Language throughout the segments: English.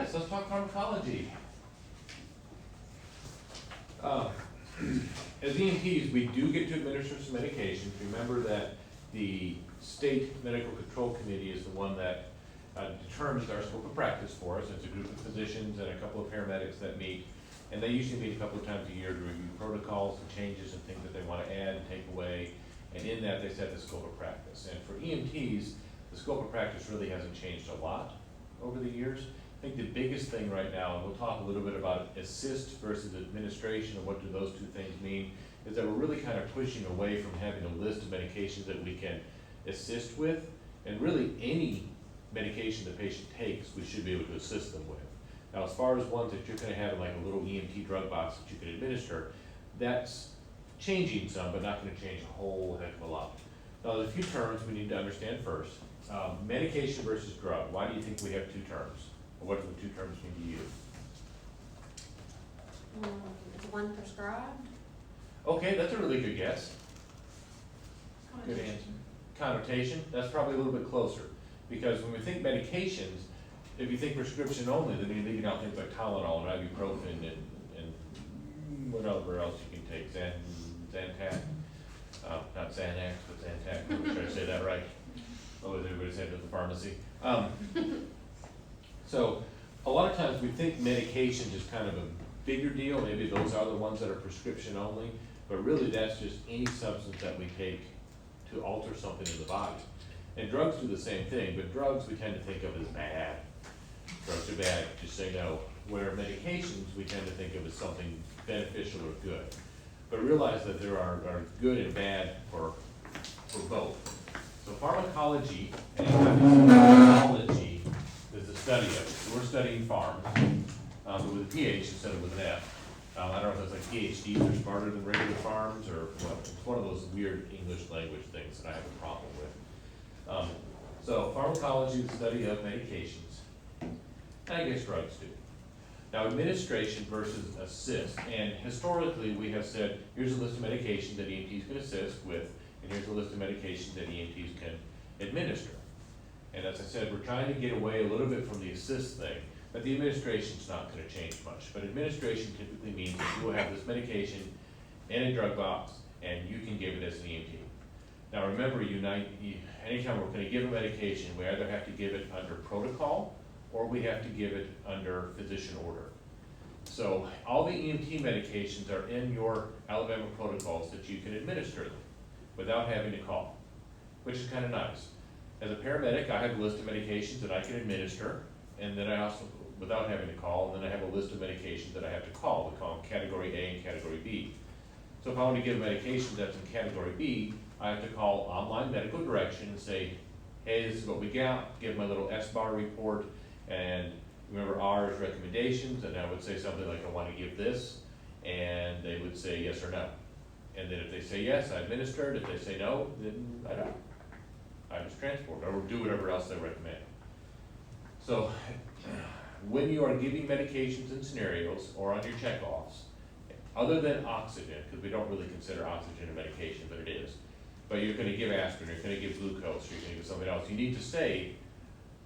Yes, let's talk pharmacology. As EMTs, we do get to administer some medications. Remember that the State Medical Control Committee is the one that determines our scope of practice for us. It's a group of physicians and a couple of paramedics that meet, and they usually meet a couple of times a year to review protocols and changes and things that they want to add and take away, and in that they set the scope of practice. And for EMTs, the scope of practice really hasn't changed a lot over the years. I think the biggest thing right now, and we'll talk a little bit about assist versus administration and what do those two things mean, is that we're really kind of pushing away from having a list of medications that we can assist with, and really any medication the patient takes, we should be able to assist them with. Now, as far as ones that you're going to have in like a little EMT drug box that you can administer, that's changing some, but not going to change a whole heck of a lot. Now, there's a few terms we need to understand first. Medication versus drug. Why do you think we have two terms? Or what do the two terms mean to you? Is one prescribed? Okay, that's a really good guess. Good answer. Connotation, that's probably a little bit closer. Because when we think medications, if you think prescription only, then you're leaving out things like Tylenol and ibuprofen and whatever else you can take, Zantac, not Xanax, but Zantac, I'm sure I say that right. Always everybody said it at the pharmacy. So a lot of times we think medication is kind of a bigger deal, maybe those are the ones that are prescription only, but really that's just any substance that we take to alter something in the body. And drugs do the same thing, but drugs we tend to think of as bad. Drugs are bad, just say no. Where medications we tend to think of as something beneficial or good. But realize that there are good and bad for both. So pharmacology, and pharmacology is the study of it. So we're studying pharm, but with a PH instead of with an F. I don't know if it's like PhDs are smarter than regular farms or what. It's one of those weird English language things that I have a problem with. So pharmacology is the study of medications. And I guess drugs too. Now administration versus assist. And historically we have said, here's a list of medications that EMTs can assist with, and here's a list of medications that EMTs can administer. And as I said, we're trying to get away a little bit from the assist thing, but the administration's not going to change much. But administration typically means that you will have this medication in a drug box, and you can give it as an EMT. Now remember, anytime we're going to give a medication, we either have to give it under protocol, or we have to give it under physician order. So all the EMT medications are in your Alabama protocols that you can administer them without having to call, which is kind of nice. As a paramedic, I have a list of medications that I can administer, and then I also, without having to call, and then I have a list of medications that I have to call. We call them Category A and Category B. So if I want to give a medication that's in Category B, I have to call online medical direction and say, hey, this is what we got, give my little S-bar report, and remember R is recommendations, and I would say something like, I want to give this, and they would say yes or no. And then if they say yes, I administer it. If they say no, then I don't. I just transport or do whatever else they recommend. So when you are giving medications in scenarios or on your checkoffs, other than oxygen, because we don't really consider oxygen a medication, but it is, but you're going to give aspirin, you're going to give glucose, you're going to give something else, you need to say,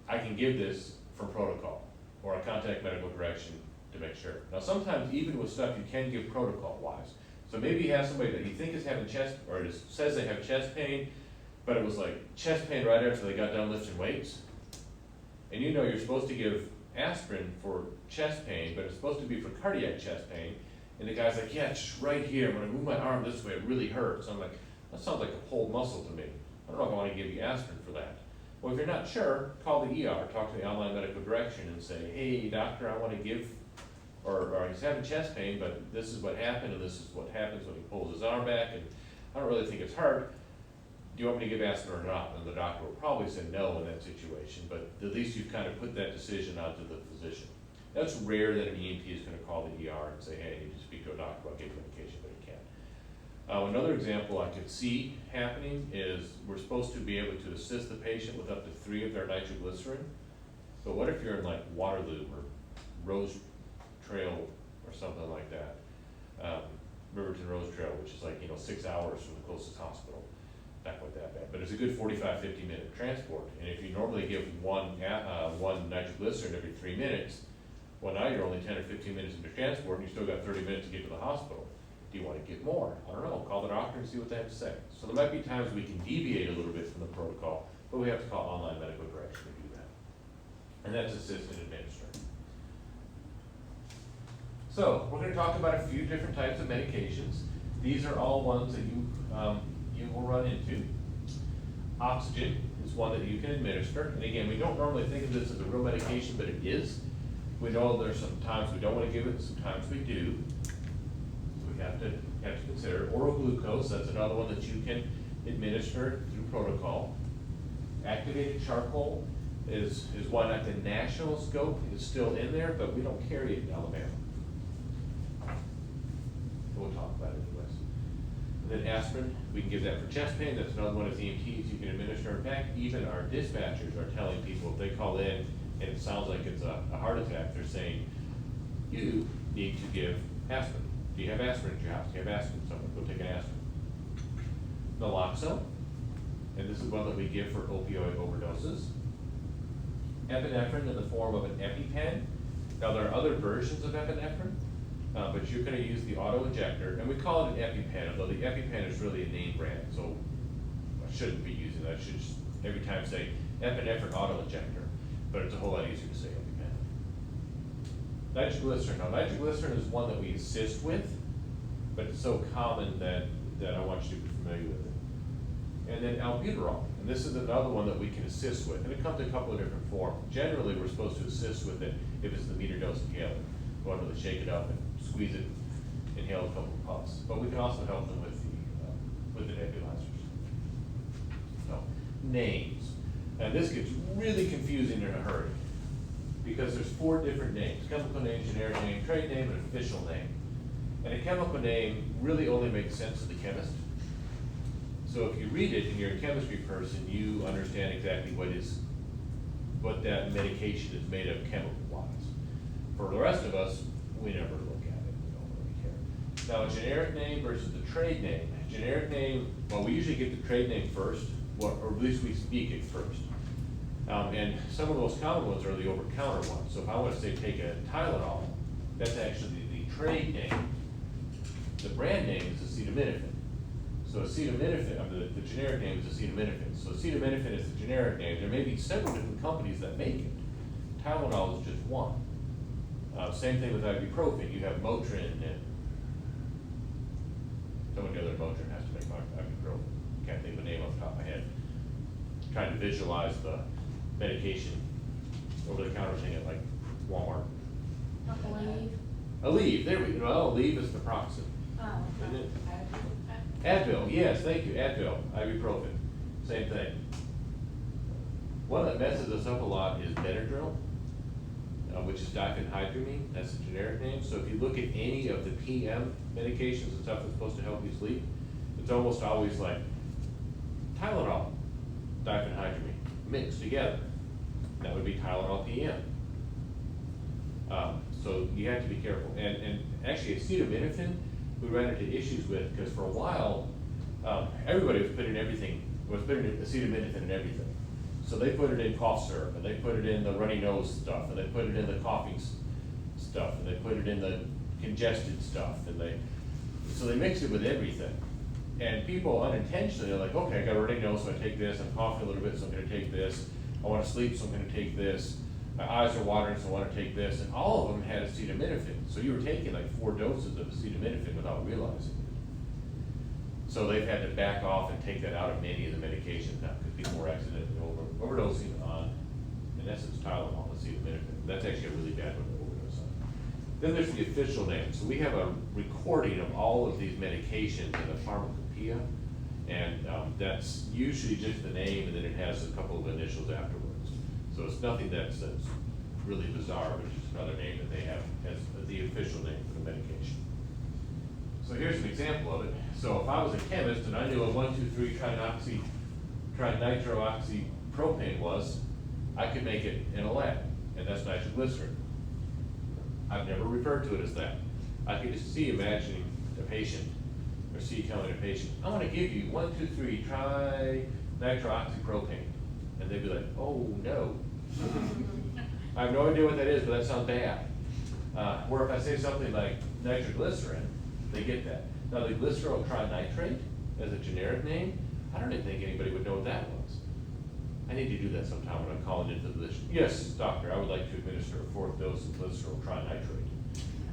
I can give this from protocol, or I contact medical direction to make sure. Now sometimes even with stuff you can give protocol-wise. So maybe you have somebody that you think is having chest, or it says they have chest pain, but it was like chest pain right after they got done lifting weights. And you know you're supposed to give aspirin for chest pain, but it's supposed to be for cardiac chest pain. And the guy's like, yeah, it's just right here. When I move my arm this way, it really hurts. I'm like, that sounds like a pulled muscle to me. I don't know if I want to give you aspirin for that. Well, if you're not sure, call the ER, talk to the online medical direction and say, hey, doctor, I want to give, or he's having chest pain, but this is what happened, and this is what happens when he pulls his arm back, and I don't really think it's hurt. Do you want me to give aspirin or not? And the doctor will probably say no in that situation, but at least you've kind of put that decision onto the physician. That's rare that an EMT is going to call the ER and say, hey, I need to speak to a doctor about getting medication, but he can't. Another example I could see happening is we're supposed to be able to assist the patient with up to 3 of their nitroglycerin. But what if you're in like Waterloo or Rose Trail or something like that? Riverton Rose Trail, which is like, 6 hours from the closest hospital. Not quite that bad, but it's a good 45-50 minute transport. And if you normally give one nitroglycerin every 3 minutes, Well, now you're only 10 or 15 minutes into transport and you still got 30 minutes to get to the hospital. Do you want to get more? I don't know, call the doctor and see what they have to say. So there might be times we can deviate a little bit from the protocol, but we have to call online medical direction to do that. And that's assisted administering. So we're going to talk about a few different types of medications. These are all ones that you will run into. Oxygen is one that you can administer. And again, we don't normally think of this as a real medication, but it is. We know there's some times we don't want to give it, sometimes we do. So we have to consider. Oral glucose, that's another one that you can administer through protocol. Activated charcoal is one at the national scope, is still in there, but we don't carry it in Alabama. We'll talk about it anyways. And then aspirin, we can give that for chest pain. That's another one of EMTs you can administer. In fact, even our dispatchers are telling people if they call in and it sounds like it's a heart attack, they're saying, you need to give aspirin. Do you have aspirin at your house? Do you have aspirin? Someone go take an aspirin. Naloxone, and this is one that we give for opioid overdoses. Epinephrine in the form of an EpiPen. Now there are other versions of epinephrine, but you're going to use the auto-injector, and we call it an EpiPen, although the EpiPen is really a name brand, so I shouldn't be using that. I should just every time say Epinephrine Auto-Injector, but it's a whole lot easier to say EpiPen. Nitroglycerin. Now nitroglycerin is one that we assist with, but it's so common that I want you to be familiar with it. And then albuterol, and this is another one that we can assist with, and it comes in a couple of different forms. Generally, we're supposed to assist with it if it's the meter dose inhaler. Go on to shake it up and squeeze it, inhale a couple of puffs. But we can also help them with the nebulizers. So, names. And this gets really confusing in a hurry because there's 4 different names: chemical name, generic name, trade name, and official name. And a chemical name really only makes sense to the chemist. So if you read it and you're a chemistry person, you understand exactly what that medication is made of chemical-wise. For the rest of us, we never look at it, we don't really care. Now a generic name versus the trade name. Generic name, well, we usually get the trade name first, or at least we speak it first. And some of the most common ones are the over-the-counter ones. So if I want to say take a Tylenol, that's actually the trade name. The brand name is acetaminophen. So acetaminophen, the generic name is acetaminophen. So acetaminophen is the generic name. There may be several different companies that make it. Tylenol is just one. Same thing with ibuprofen. You have Motrin and some of the other Motrin has to make ibuprofen. Can't think of the name off the top of my head. Trying to visualize the medication over the counter thing at like Walmart. Aleve, there we go. Well, Aleve is naproxen. Oh, Isn't it? Advil, yes, thank you, Advil, ibuprofen, same thing. One that messes us up a lot is Benadryl, which is diphenhydramine, that's the generic name. So if you look at any of the PM medications and stuff that's supposed to help you sleep, it's almost always like Tylenol, diphenhydramine, mixed together. That would be Tylenol PM. So you have to be careful. And actually acetaminophen, we ran into issues with, because for a while, everybody was putting acetaminophen in everything. So they put it in cough syrup, and they put it in the runny nose stuff, and they put it in the coughing stuff, and they put it in the congested stuff, and so they mix it with everything. And people unintentionally are like, okay, I got a runny nose, so I take this. I'm coughing a little bit, so I'm going to take this. I want to sleep, so I'm going to take this. My eyes are watering, so I want to take this. And all of them had acetaminophen. So you were taking like 4 doses of acetaminophen without realizing it. So they've had to back off and take that out of many of the medications now because people were accidentally overdosing on, in essence, Tylenol, acetaminophen. That's actually a really bad one to overdose on. Then there's the official name. So we have a recording of all of these medications in the pharmacopoeia. And that's usually just the name, and then it has a couple of initials afterwards. So it's nothing that's really bizarre, but it's just another name that they have as the official name for the medication. So here's an example of it. So if I was a chemist and I knew what 1,2,3 trinitrooxypropane was, I could make it in a lab, and that's nitroglycerin. I've never referred to it as that. I could just imagining a patient, or telling a patient, I want to give you 1,2,3 trinitrooxypropane. And they'd be like, oh no. I have no idea what that is, but that sounds bad. Where if I say something like nitroglycerin, they get that. Now the glycerol trinitrate as a generic name, I don't even think anybody would know what that was. I need to do that sometime when I'm calling into the physician. Yes, doctor, I would like to administer a 4th dose of glycerol trinitrate.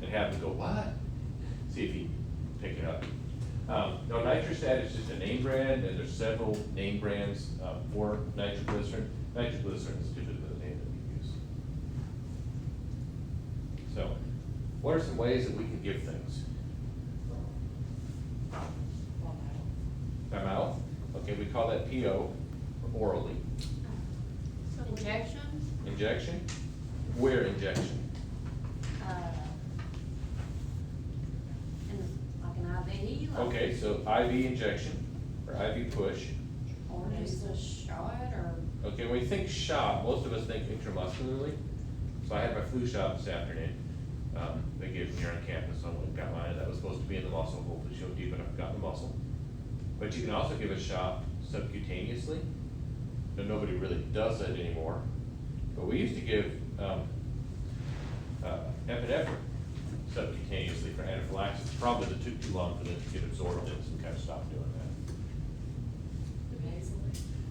And have him go, what? See if he pick it up. No, nitrostat is just a name brand, and there's several name brands for nitroglycerin. Nitroglycerin is typically the name that we use. So, what are some ways that we can give things? By mouth? Okay, we call that PO, or orally. Injection? Injection? Where injection? Like an IV? Like- Okay, so IV injection, or IV push. Or just a shot, or? Okay, when we think shot, most of us think intramuscularly. So I had my flu shot this afternoon. They gave it here on campus, so I went and got mine. That was supposed to be in the muscle, hopefully show deep enough, got in the muscle. But you can also give a shot subcutaneously. But nobody really does that anymore. But we used to give epinephrine subcutaneously for anaphylaxis. The problem is it took too long for them to get absorbed in, so we kind of stopped doing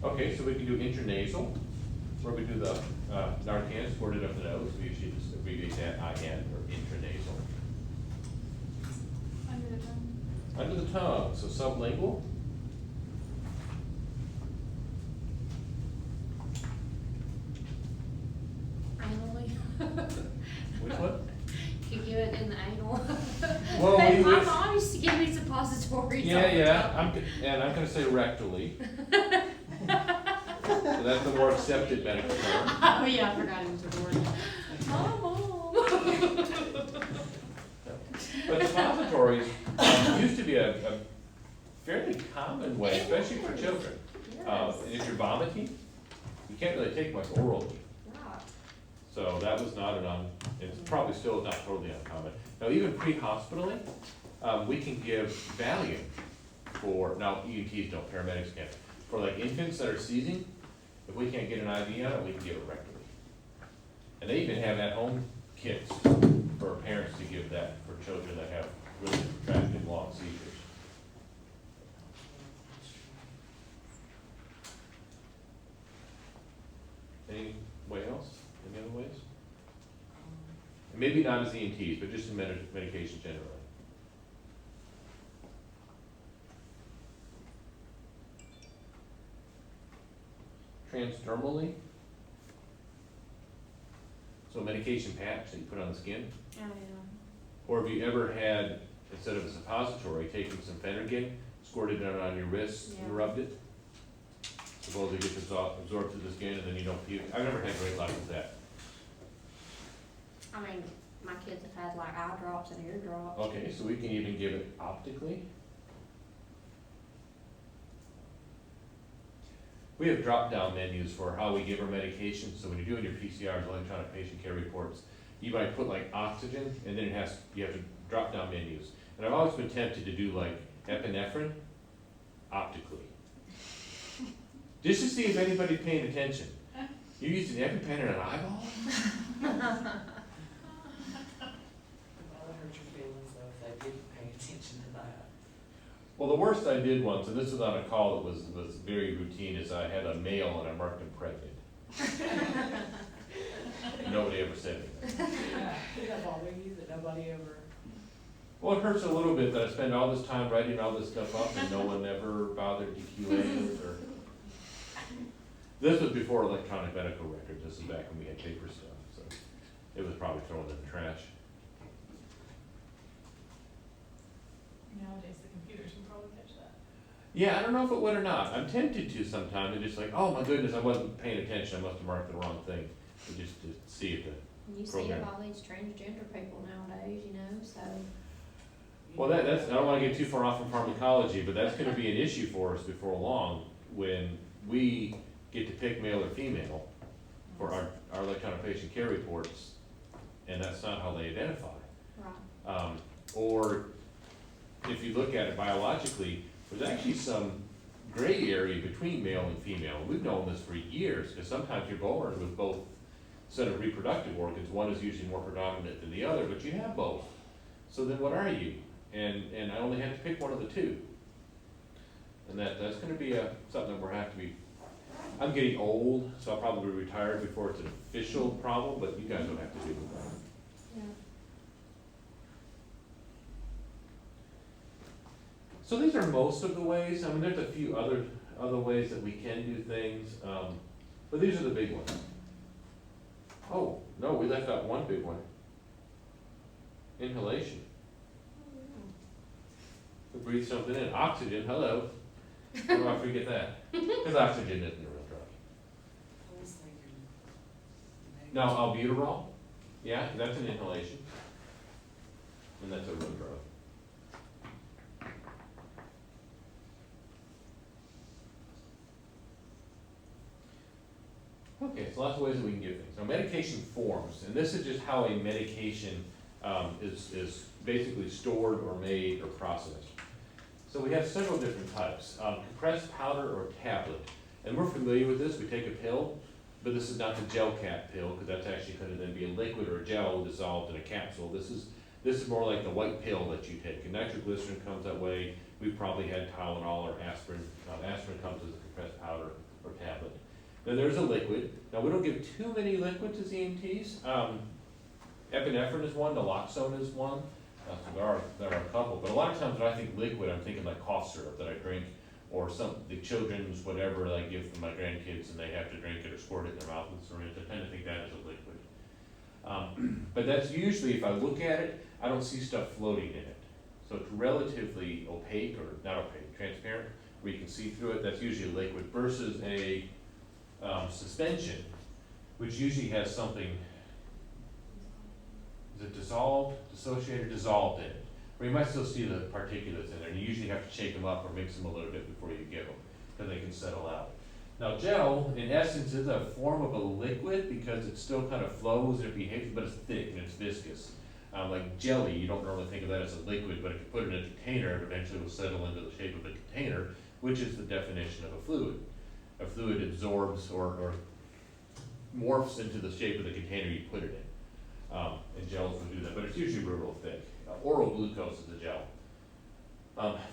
that. Okay, so we can do intranasal, where we do the Narcan squirted up the nose. We usually just abbreviate that IN, or intranasal. Under the tongue. Under the tongue, so sublingual. Anally? Which one? You give it in the anal. Well, Hey, my we- mom used to give me suppositories. all the Yeah, time. I'm gonna say rectally. So that's the more accepted medical term. Oh, yeah, I forgot it was a word. Mom. But suppositories used to be a fairly common way, especially for children. Yes. And if you're vomiting, you can't really take much orally. Right. So that was not it's probably still not totally uncommon. Now, even pre-hospitally, we can give Valium for, now EMTs don't, paramedics can't. For like infants that are seizing, if we can't get an IV on it, we can give it rectally. And they even have at-home kits for parents to give that for children that have really protracted long seizures. Any way else? Any other ways? Maybe not as EMTs, but just in medication generally. Transdermally. So medication patch that you put on the skin. Oh, yeah. Or have you ever had, instead of a suppository, taken some Phenergan, squirted it on your wrist and Yeah. rubbed it? Suppose it gets absorbed through the skin and then you don't puke. I've never had great luck with that. I mean, my kids have had like eye drops and ear drops. Okay, so we can even give it optically. We have drop-down menus for how we give our medication, so when you're doing your PCRs, electronic patient care reports, you might put like oxygen, and then you have to drop down menus. And I've always been tempted to do like epinephrine optically. Just to see if anybody's paying attention. You used an EpiPen in an eyeball? Well, it hurt your feelings though if they didn't pay attention to that. Well, the worst I did once, and this was on a call that was very routine, is I had a male and I marked him pregnant. Nobody ever said anything. That's all we use it, nobody ever. Well, it hurts a little bit that I spend all this time writing all this stuff up and no one ever bothered to QA it or. This was before electronic medical records. This is back when we had paper stuff, so it was probably thrown in the trash. Nowadays, the computers can probably catch that. Yeah, I don't know if it would or not. I'm tempted to sometimes, and just like, oh my goodness, I wasn't paying attention. I must have marked the wrong thing. But just to see if the You see program. all these transgender people nowadays, you know, so. Well, that's, I don't wanna get too far off from pharmacology, but that's gonna be an issue for us before long, when we get to pick male or female for our electronic patient care reports, and that's not how they identify. Right. Or if you look at it biologically, there's actually some gray area between male and female. We've known this for years, because sometimes you're born with both set of reproductive organs, one is usually more predominant than the other, but you have both. So then what are you? And I only have to pick one of the two. And that's gonna be something that we're have to be, I'm getting old, so I'll probably retire before it's an official problem, but you guys don't have to deal with that. Yeah. So these are most of the ways. I mean, there's a few other ways that we can do things, but these are the big ones. Oh, no, we left out one big one. Inhalation. We breathe something in. Oxygen, hello. How do I forget that? Because oxygen isn't a real drug. I was thinking. Now, albuterol, yeah, that's an inhalation. And that's a real drug. Okay, so lots of ways that we can give things. Now, medication forms, and this is just how a medication is basically stored or made or processed. So we have several different types, compressed powder or tablet. And we're familiar with this, we take a pill, but this is not the gel cap pill, because that's actually going to then be a liquid or a gel dissolved in a capsule. This is more like the white pill that you take. And nitroglycerin comes that way. We've probably had Tylenol or aspirin. Aspirin comes as a compressed powder or tablet. Then there's a liquid. Now, we don't give too many liquids as EMTs. Epinephrine is one, naloxone is one. So there are a couple, but a lot of times when I think liquid, I'm thinking like cough syrup that I drink, or the children's whatever that I give to my grandkids and they have to drink it or squirt it in their mouth with a syringe. I tend to think that is a liquid. But that's usually, if I look at it, I don't see stuff floating in it. So it's relatively opaque, or not opaque, transparent, where you can see through it. That's usually a liquid versus a suspension, which usually has something, is it dissolved, dissociated, dissolved in it. Or you might still see the particulates in there, and you usually have to shake them up or mix them a little bit before you give them, because they can settle out. Now, gel, in essence, is a form of a liquid because it still kind of flows and it behaves, but it's thick and it's viscous. Like jelly, you don't normally think of that as a liquid, but if you put it in a container, it eventually will settle into the shape of a container, which is the definition of a fluid. A fluid absorbs or morphs into the shape of the container you put it in. And gels will do that, but it's usually real thick. Oral glucose is a gel.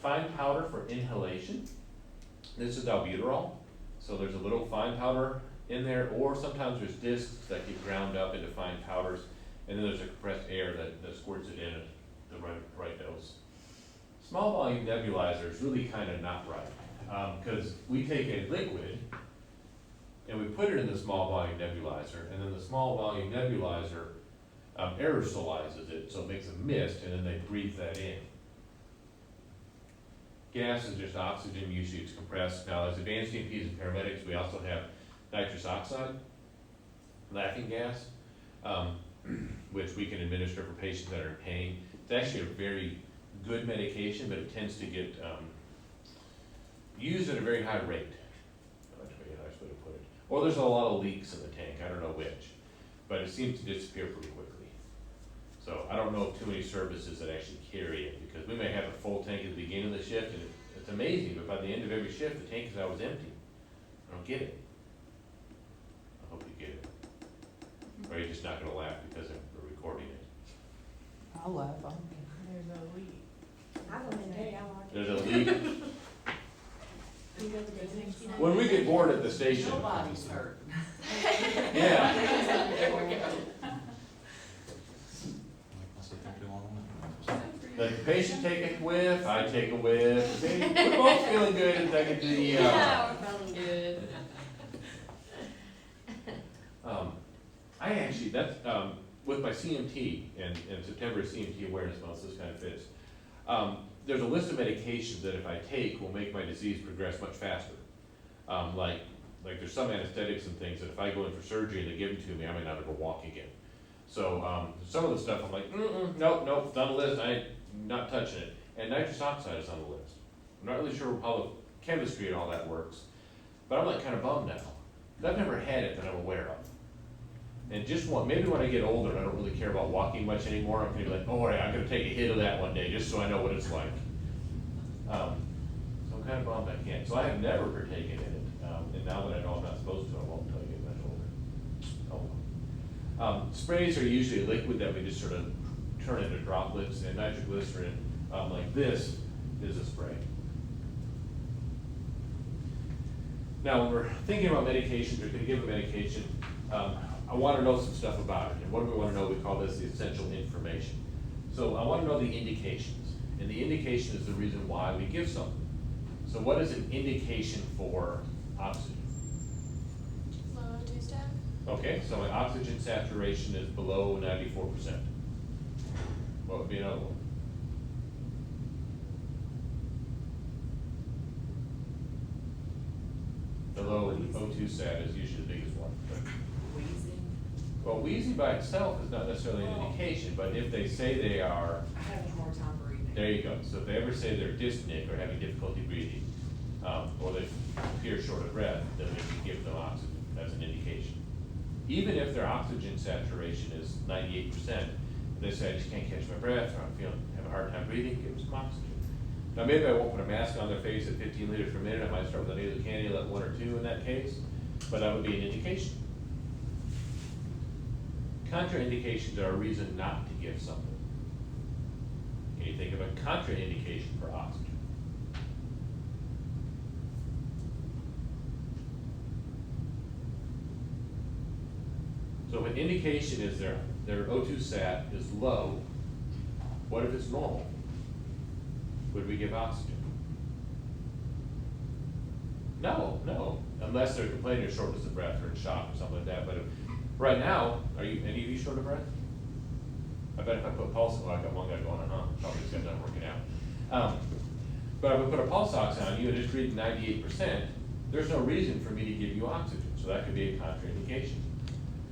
Fine powder for inhalation. This is albuterol. So there's a little fine powder in there, or sometimes there's discs that get ground up into fine powders, and then there's a compressed air that squirts it in at the right dose. Small volume nebulizer is really kind of not right, because we take a liquid and we put it in the small volume nebulizer, and then the small volume nebulizer aerosolizes it, so it makes a mist, and then they breathe that in. Gas is just oxygen, usually it's compressed. Now, as advanced EMTs and paramedics, we also have nitrous oxide, laughing gas, which we can administer for patients that are in pain. It's actually a very good medication, but it tends to get used at a very high rate. That's maybe a nice way to put it. Or there's a lot of leaks in the tank, I don't know which, but it seems to disappear pretty quickly. So I don't know of too many services that actually carry it, because we may have a full tank at the beginning of the shift, and it's amazing, but by the end of every shift, the tank is always empty. I don't get it. I hope you get it. Or you're just not gonna laugh because we're recording it. I'll laugh. There's a leak. I wouldn't take that one. There's a leak. You guys are good things. When we get bored at the station. Nobody's hurt. Yeah. The patient take a whiff, I take a whiff. We're both feeling good and taking the, Yeah, we're feeling good. I actually, that's, with my CMT, and September is CMT Awareness Month, so this kind of fits. There's a list of medications that if I take will make my disease progress much faster. Like there's some anesthetics and things that if I go in for surgery and they give them to me, I may not ever walk again. So, some of the stuff I'm like, nope, it's on the list, I'm not touching it. And nitrous oxide is on the list. I'm not really sure how the chemistry and all that works, but I'm like kind of bummed now. 'Cause I've never had it that I'm aware of. And maybe when I get older and I don't really care about walking much anymore, I'm gonna be like, oh, I'm gonna take a hit of that one day just so I know what it's like. So I'm kind of bummed I can't. So I have never partaken in it. And now that I know I'm not supposed to, I won't until I get much older. Oh. Sprays are usually a liquid that we just sort of turn into droplets, and nitroglycerin, like this, is a spray. Now, when we're thinking about medications, or to give a medication, I want to know some stuff about it. And what do we want to know? We call this the essential information. So I want to know the indications. And the indication is the reason why we give something. So what is an indication for oxygen? Low O2 stat? Okay, so my oxygen saturation is below 94%. What would be another one? The low O2 sat is usually the biggest one. Wheezing. Well, wheezing by itself is not necessarily an indication, but if they say they are, I have a hard time breathing. there you go. So if they ever say they're dyspneic or having difficulty breathing, or they appear short of breath, then we can give them oxygen. That's an indication. Even if their oxygen saturation is 98%, if they say I just can't catch my breath, or I'm having a hard time breathing, give them some oxygen. Now maybe I won't put a mask on their face at 15 liters per minute. I might start with a nasal cannula at 1 or 2 in that case, but that would be an indication. Contraindications are a reason not to give something. Can you think of a contraindication for oxygen? So if an indication is their O2 sat is low, what if it's normal? Would we give oxygen? No, unless they're complaining of shortness of breath or in shock or something like that. But right now, are you any of you short of breath? I bet if I put pulse, well, I got one guy going on, probably just got done working out. But if I put a pulse ox on you and it's reading 98%, there's no reason for me to give you oxygen, so that could be a contraindication.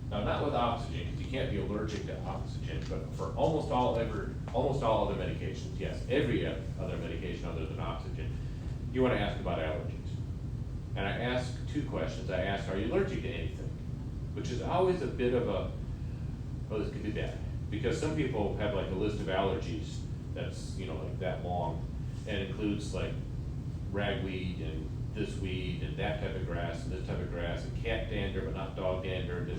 Now, not with oxygen, because you can't be allergic to oxygen, but for almost all other medications, yes, every other medication other than oxygen, you want to ask about allergies. And I ask 2 questions. I ask, are you allergic to anything? Which is always a bit of a, oh, this could be bad. Because some people have like a list of allergies that's, like that long, and includes like ragweed and this weed and that type of grass and this type of grass and cat dander but not dog dander,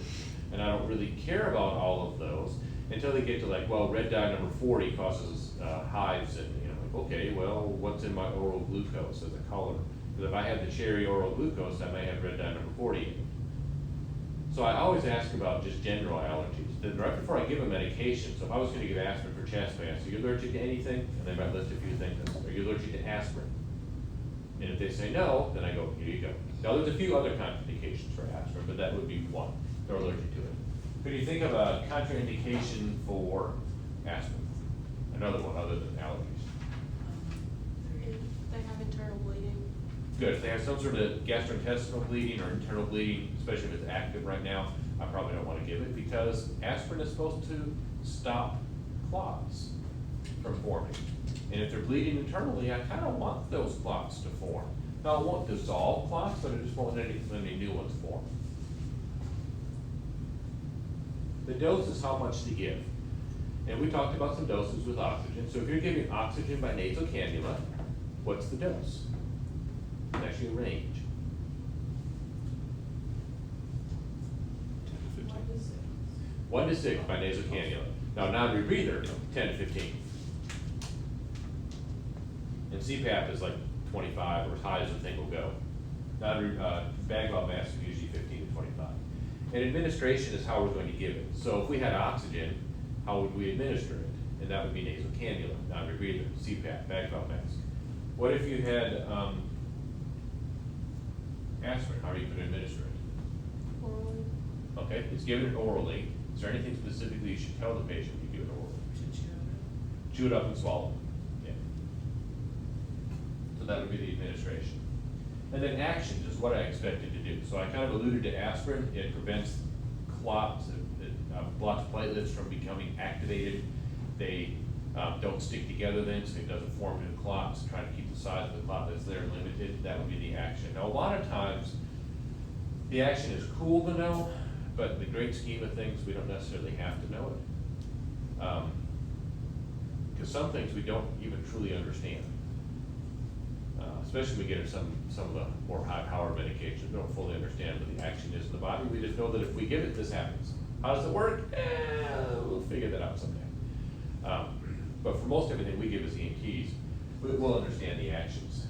and I don't really care about all of those until they get to like, well, red dye number 40 causes hives, and like, okay, well, what's in my oral glucose as a color? Because if I have the cherry oral glucose, I may have red dye number 40 in it. So I always ask about just general allergies. Then right before I give a medication, so if I was going to give aspirin for chest pain, are you allergic to anything? And they might list a few things. Are you allergic to aspirin? And if they say no, then I go, here you go. Now there's a few other contraindications for aspirin, but that would be one. They're allergic to it. Could you think of a contraindication for aspirin? Another one other than allergies. If they have internal bleeding. Good. If they have some sort of gastrointestinal bleeding or internal bleeding, especially if it's active right now, I probably don't want to give it, because aspirin is supposed to stop clots from forming. And if they're bleeding internally, I kind of want those clots to form. Now, I won't dissolve clots, but I just won't let any new ones form. The dose is how much to give. And we talked about some doses with oxygen. So if you're giving oxygen by nasal cannula, what's the dose? It's actually a range. 10 to 15. 1 to 6 by nasal cannula. Now, non-rebreather, 10 to 15. And CPAP is like 25, or as high as the thing will go. Bag valve mask is usually 15 to 25. And administration is how we're going to give it. So if we had oxygen, how would we administer it? And that would be nasal cannula, non-rebreather, CPAP, bag valve mask. What if you had aspirin? How are you going to administer it? Orally. Okay, it's given orally. Is there anything specifically you should tell the patient you give it orally? Chew it up and swallow. Yeah. So that would be the administration. And then actions is what I expected to do. So I kind of alluded to aspirin. It prevents clots, it blocks platelets from becoming activated. They don't stick together then, so it doesn't form new clots. Trying to keep the size of the clot that's there limited. That would be the action. Now, a lot of times, the action is cool to know, but in the great scheme of things, we don't necessarily have to know it. Because some things we don't even truly understand. Especially when we get into some of the more high-power medications, we don't fully understand what the action is in the body. We just know that if we give it, this happens. How does it work? We'll figure that out someday. But for most everything we give as EMTs, we'll understand the actions.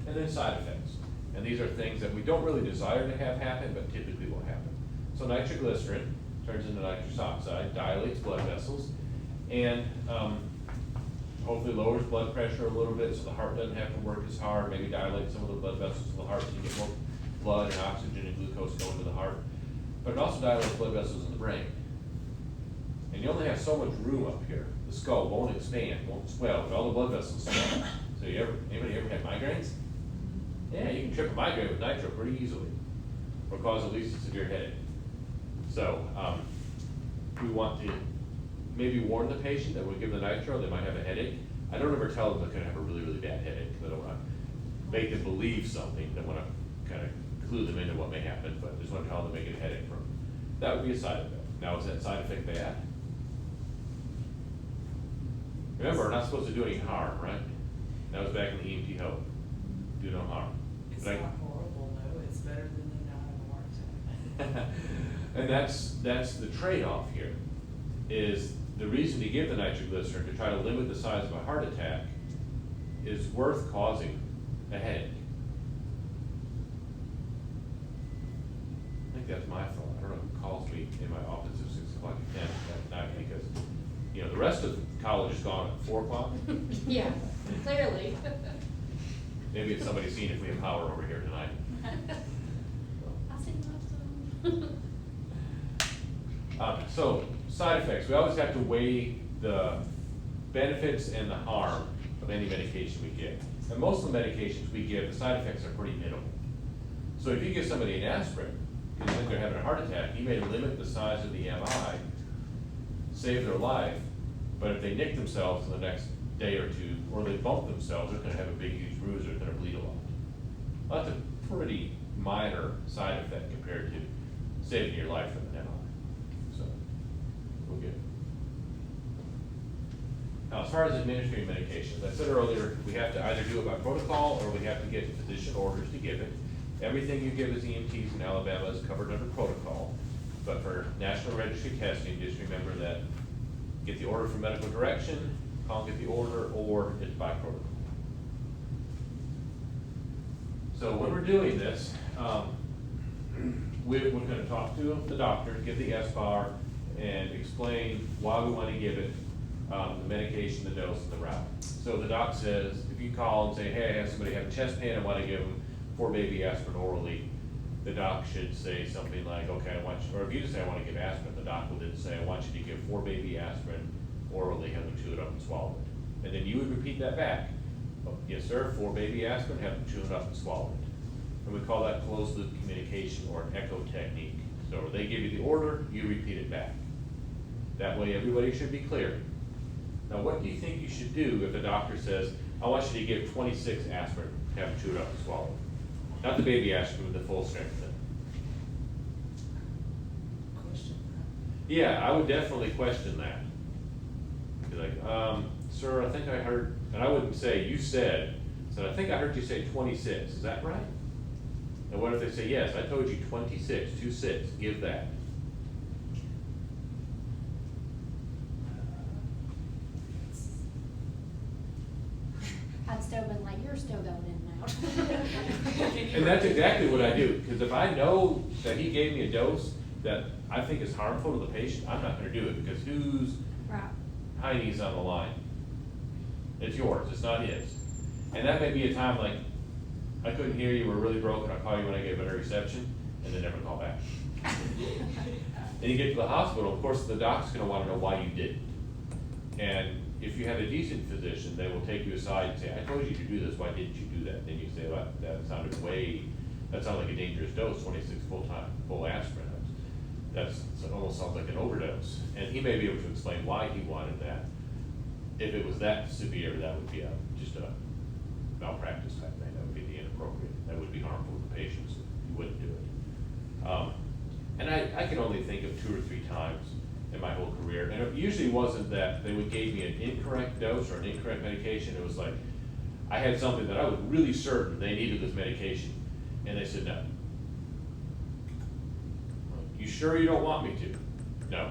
And then side effects. And these are things that we don't really desire to have happen, but typically will happen. So nitroglycerin turns into nitrous oxide, dilates blood vessels, and hopefully lowers blood pressure a little bit so the heart doesn't have to work as hard, maybe dilate some of the blood vessels in the heart so you get more blood and oxygen and glucose going to the heart. But it also dilates blood vessels in the brain. And you only have so much room up here. The skull won't expand, won't swell, but all the blood vessels swell. So anybody ever had migraines? Yeah, you can trip a migraine with nitro pretty easily, or cause at least a severe headache. So we want to maybe warn the patient that we give the nitro, they might have a headache. I don't ever tell them they're going to have a really, really bad headache, because I don't want to make them believe something. I want to kind of clue them into what may happen, but I just want to tell them they get a headache from it. That would be a side effect. Now, is that side effect bad? Remember, we're not supposed to do any harm, right? That was back in the EMT Hope. Do no harm. It's But not horrible, no, it's better than the not of a heart attack. And that's the trade-off here, is the reason to give the nitroglycerin to try to limit the size of a heart attack is worth causing a headache. I think that's my fault. I don't know who calls me in my office at 6 o'clock at night, because, you know, the rest of college is gone at 4 o'clock. Yeah, clearly. Maybe it's somebody seeing if we have power over here tonight. I see most of them. So, side effects. We always have to weigh the benefits and the harm of any medication we give. And most of the medications we give, the side effects are pretty minimal. So if you give somebody an aspirin, because you think they're having a heart attack, you may limit the size of the MI, save their life, but if they nick themselves in the next day or two, or they bump themselves, they're going to have a big, huge bruise, they're going to bleed a lot. Well, that's a pretty minor side effect compared to saving your life from an MI. So, we're good. Now, as far as administering medications, I said earlier, we have to either do it by protocol, or we have to get physician orders to give it. Everything you give as EMTs in Alabama is covered under protocol, but for national registry testing, just remember that get the order from medical direction, can't get the order, or it's by protocol. So when we're doing this, we're going to talk to the doctor, give the SBAR, and explain why we want to give it, the medication, the dose, and the route. So the doc says, if you call and say, hey, I have somebody have a chest pain, I want to give them 4 baby aspirin orally, the doc should say something like, okay, I want you, or if you just say I want to give aspirin, the doc will then say, I want you to give 4 baby aspirin orally, have them chew it up and swallow it. And then you would repeat that back. Oh, yes, sir, 4 baby aspirin, have them chew it up and swallow it. And we call that closed loop communication, or an echo technique. So they give you the order, you repeat it back. That way everybody should be clear. Now what do you think you should do if the doctor says, I want you to give 26 aspirin, have them chew it up and swallow it? Not the baby aspirin with the full strength thing. Question that. Yeah, I would definitely question that. Be like, sir, I think I heard, and I wouldn't say, you said, I think I heard you say 26, is that right? And what if they say, yes, I told you 26, 26, give that. I'd still been like, you're still going in and out. And that's exactly what I do, because if I know that he gave me a dose that I think is harmful to the patient, I'm not gonna do it, because whose Right. hiney's on the line? It's yours, it's not his. And that may be a time like, I couldn't hear you, we're really broken, I'll call you when I get better reception, and then never call back. And you get to the hospital, of course, the doc's gonna wanna know why you didn't. And if you have a decent physician, they will take you aside and say, I told you to do this, why didn't you do that? Then you say, well, that sounded like a dangerous dose, 26 full aspirin. That almost sounds like an overdose. And he may be able to explain why he wanted that. If it was that severe, that would be just a malpractice type thing. That would be the inappropriate. That would be harmful to the patients. You wouldn't do it. And I can only think of 2 or 3 times in my whole career. And it usually wasn't that they would give me an incorrect dose or an incorrect medication. It was like, I had something that I was really certain they needed this medication. And they said no. sure you don't want me to? No.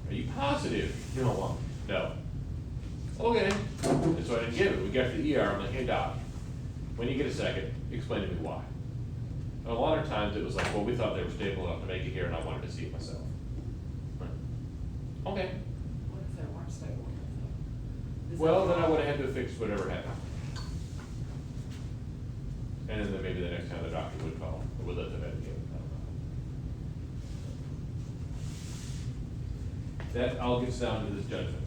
Are you positive you don't want me? No. Okay. And so I didn't give it. We got to the ER, I'm like, hey doc, when you get a second, explain to me why. And a lot of times it was like, well, we thought they were stable enough to make it here and I wanted to see it myself. Right. Okay. What if they weren't stable enough? Is Well, that then I wrong? would have had to fix whatever happened. And then maybe the next time the doctor would call, or would let the vet get it, I don't know. That all gets down to this judgment.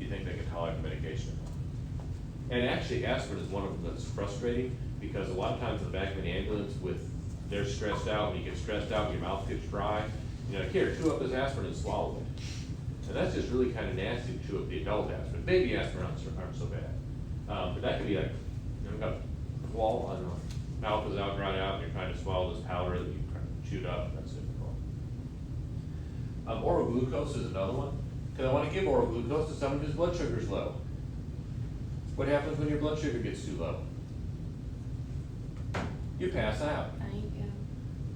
You think they can tolerate the medication? And actually aspirin is one of them that's frustrating, because a lot of times in the back of an ambulance they're stressed out, when you get stressed out, your mouth gets dry, you know, here, chew up this aspirin and swallow it. And that's just really kind of nasty to chew up the adult aspirin. Baby aspirin aren't so bad. But that could be like, you know, got a wall, I don't know, mouth is out, dried out, and you're trying to swallow this powder that you chewed up, that's difficult. Oral glucose is another one, because I want to give oral glucose to someone whose blood sugar is low. What happens when your blood sugar gets too low? You pass out. Thank you.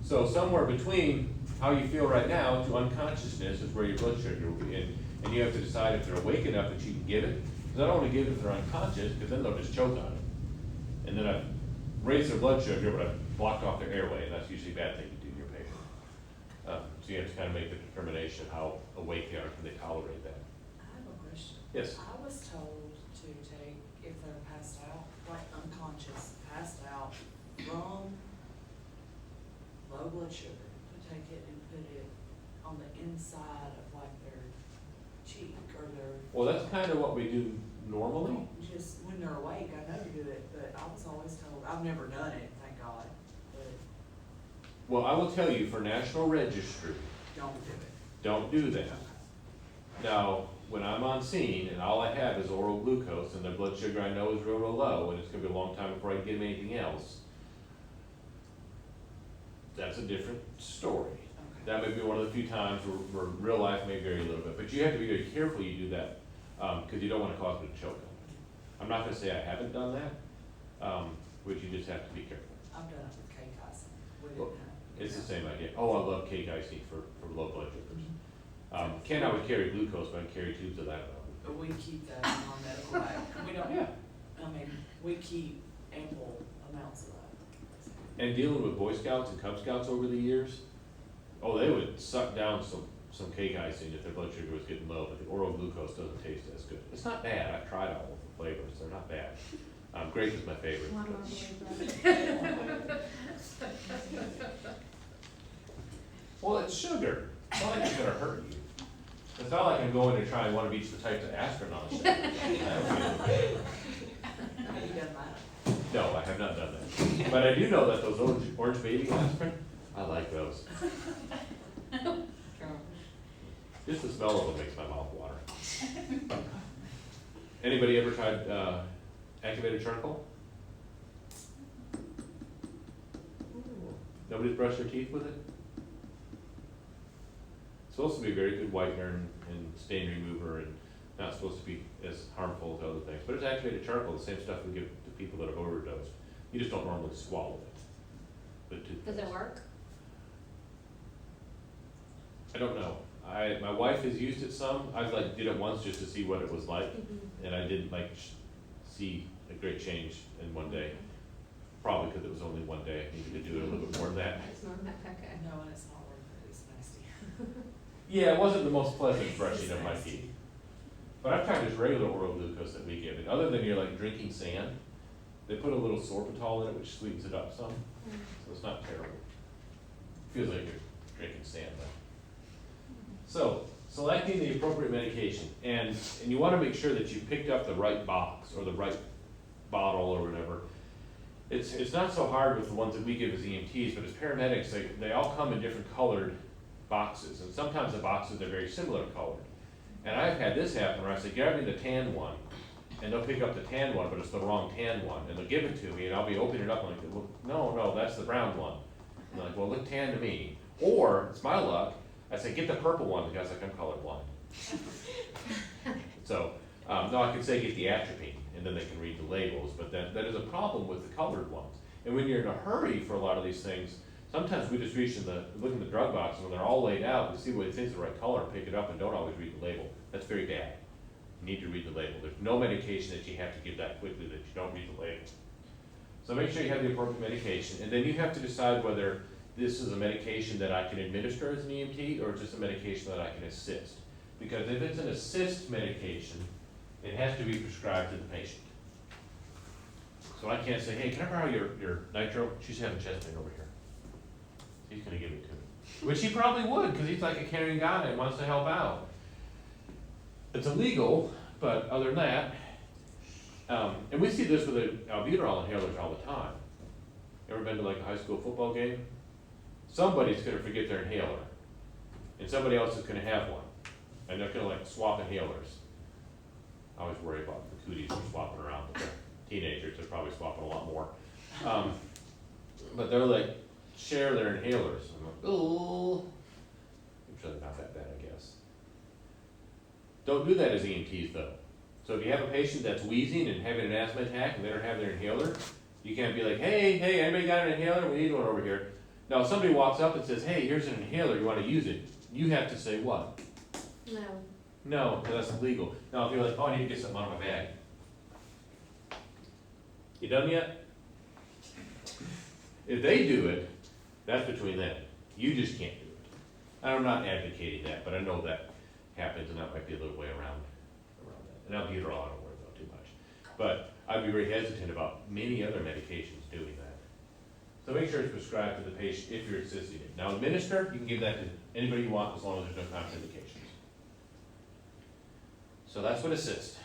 So somewhere between how you feel right now to unconsciousness is where your blood sugar will be in. And you have to decide if they're awake enough that you can give it. Because I don't want to give it if they're unconscious, because then they'll just choke on it. And then I've raised their blood sugar, but I've blocked off their airway, and that's usually a bad thing to do in your paper. So you have to kind of make the determination of how awake they are, can they tolerate that? I have a question. Yes. I was told to take, if they're passed out, like unconscious, passed out, from low blood sugar, to take it and put it on the inside of like their cheek or their. Well, that's kind of what we do normally. Just when they're awake, I know to do it, but I was always told, I've never done it, thank God, but Well, I will tell you, for National Registry, don't do it. don't do that. Now, when I'm on scene and all I have is oral glucose and their blood sugar I know is real, real low, and it's gonna be a long time before I can give them anything else, that's a different story. Okay. That may be one of the few times where real life may vary a little bit, but you have to be very careful you do that, because you don't want to cause them to choke on it. I'm not gonna say I haven't done that, but you just have to be careful. I've done it with cake icing. We Well, didn't have. It's the same idea. Oh, I love cake icing for low blood sugars. Ken, I would carry glucose, but I carry tubes of that around. But we keep that in our medical bag. We don't, Yeah. I mean, we keep ample amounts of that. And dealing with Boy Scouts and Cub Scouts over the years, oh, they would suck down some cake icing if their blood sugar was getting low, but the oral glucose doesn't taste as good. It's not bad. I've tried all of the flavors. They're not bad. Grape is my favorite. Why do I believe that? Well, it's sugar. It's not like it's gonna hurt you. It's not like I'm going to try one of each of the types of aspirin on a shake. Have you done that? No, I have not done that. But I do know that those orange baby aspirin, I like those. Just the smell of them makes my mouth water. Anybody ever tried activated charcoal? Nobody's brushed their teeth with it? It's supposed to be a very good whitener and stain remover, and not supposed to be as harmful as other things. But it's activated charcoal, the same stuff we give to people that have overdosed. You just don't normally swallow it. Does it work? I don't know. My wife has used it some. I did it once just to see what it was like, and I didn't see a great change in one day. Probably because it was only one day. I needed to do it a little bit more than that. It's not that okay. No, and it's not worth it. It's nasty. Yeah, it wasn't the most pleasant brushing of my teeth. But I've tried this regular oral glucose that we give. And other than you're like drinking sand, they put a little sorbitol in it, which sweetens it up some. So it's not terrible. Feels like you're drinking sand though. So, selecting the appropriate medication. And you want to make sure that you picked up the right box or the right bottle or whatever. It's not so hard with the ones that we give as EMTs, but as paramedics, they all come in different colored boxes. And sometimes the boxes are very similar colored. And I've had this happen where I say, grab me the tan one. And they'll pick up the tan one, but it's the wrong tan one. And they'll give it to me, and I'll be opening it up and like, well, no, that's the brown one. And they're like, well, look tan to me. Or, it's my luck, I say, get the purple one. The guy's like, I'm colorblind. So, no, I can say get the atropine, and then they can read the labels, but that is a problem with the colored ones. And when you're in a hurry for a lot of these things, Sometimes we just reach in look in the drug box, and when they're all laid out, we see what we think is the right color, pick it up, and don't always read the label. That's very bad. You need to read the label. There's no medication that you have to give that quickly that you don't read the label. So make sure you have the appropriate medication, and then you have to decide whether this is a medication that I can administer as an EMT, or just a medication that I can assist. Because if it's an assist medication, it has to be prescribed to the patient. So I can't say, hey, can I borrow your nitro? She's having chest pain over here. He's gonna give it to me. Which he probably would, because he's like a caring guy and wants to help out. It's illegal, but other than that, and we see this with the albuterol inhalers all the time. Ever been to like a high school football game? Somebody's gonna forget their inhaler, and somebody else is gonna have one, and they're gonna like swap inhalers. I always worry about the cooties are swapping around, but the teenagers are probably swapping a lot more. But they're like, share their inhalers. I'm like, oh, I'm sure they're not that bad, I guess. Don't do that as EMTs though. So if you have a patient that's wheezing and having an asthma attack and they don't have their inhaler, you can't be like, hey, anybody got an inhaler? We need one over here. Now, if somebody walks up and says, hey, here's an inhaler, you want to use it? You have to say what? No. No, because that's illegal. Now, if you're like, oh, I need to get something out of my bag. You done yet? If they do it, that's between them. You just can't do it. I'm not advocating that, but I know that happens, and that might be a little way around that. And albuterol, I don't worry about too much. But I'd be very hesitant about many other medications doing that. So make sure it's prescribed to the patient if you're assisting it. Now, administer, you can give that to anybody you want as long as there's no contraindications. So that's what assist.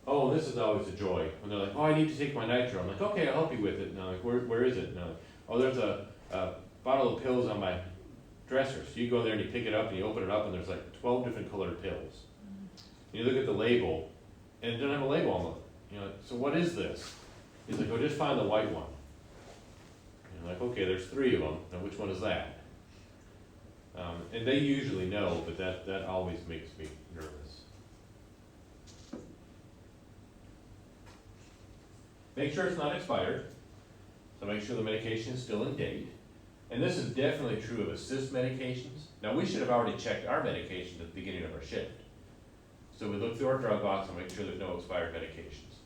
Oh, this is always a joy. When they're like, oh, I need to take my nitro. I'm like, okay, I'll help you with it. And I'm like, where is it? And I'm like, oh, there's a bottle of pills on my dresser. So you go there and you pick it up and you open it up and there's like 12 different colored pills. And you look at the label and it doesn't have a label on it. You're like, so what is this? He's like, oh, just find the white one. And you're like, okay, there's 3 of them. Now which one is that? And they usually know, but that always makes me nervous. Make sure it's not expired. So make sure the medication is still in date. And this is definitely true of assist medications. Now we should have already checked our medications at the beginning of our shift. So we look through our drug box and make sure there's no expired medications.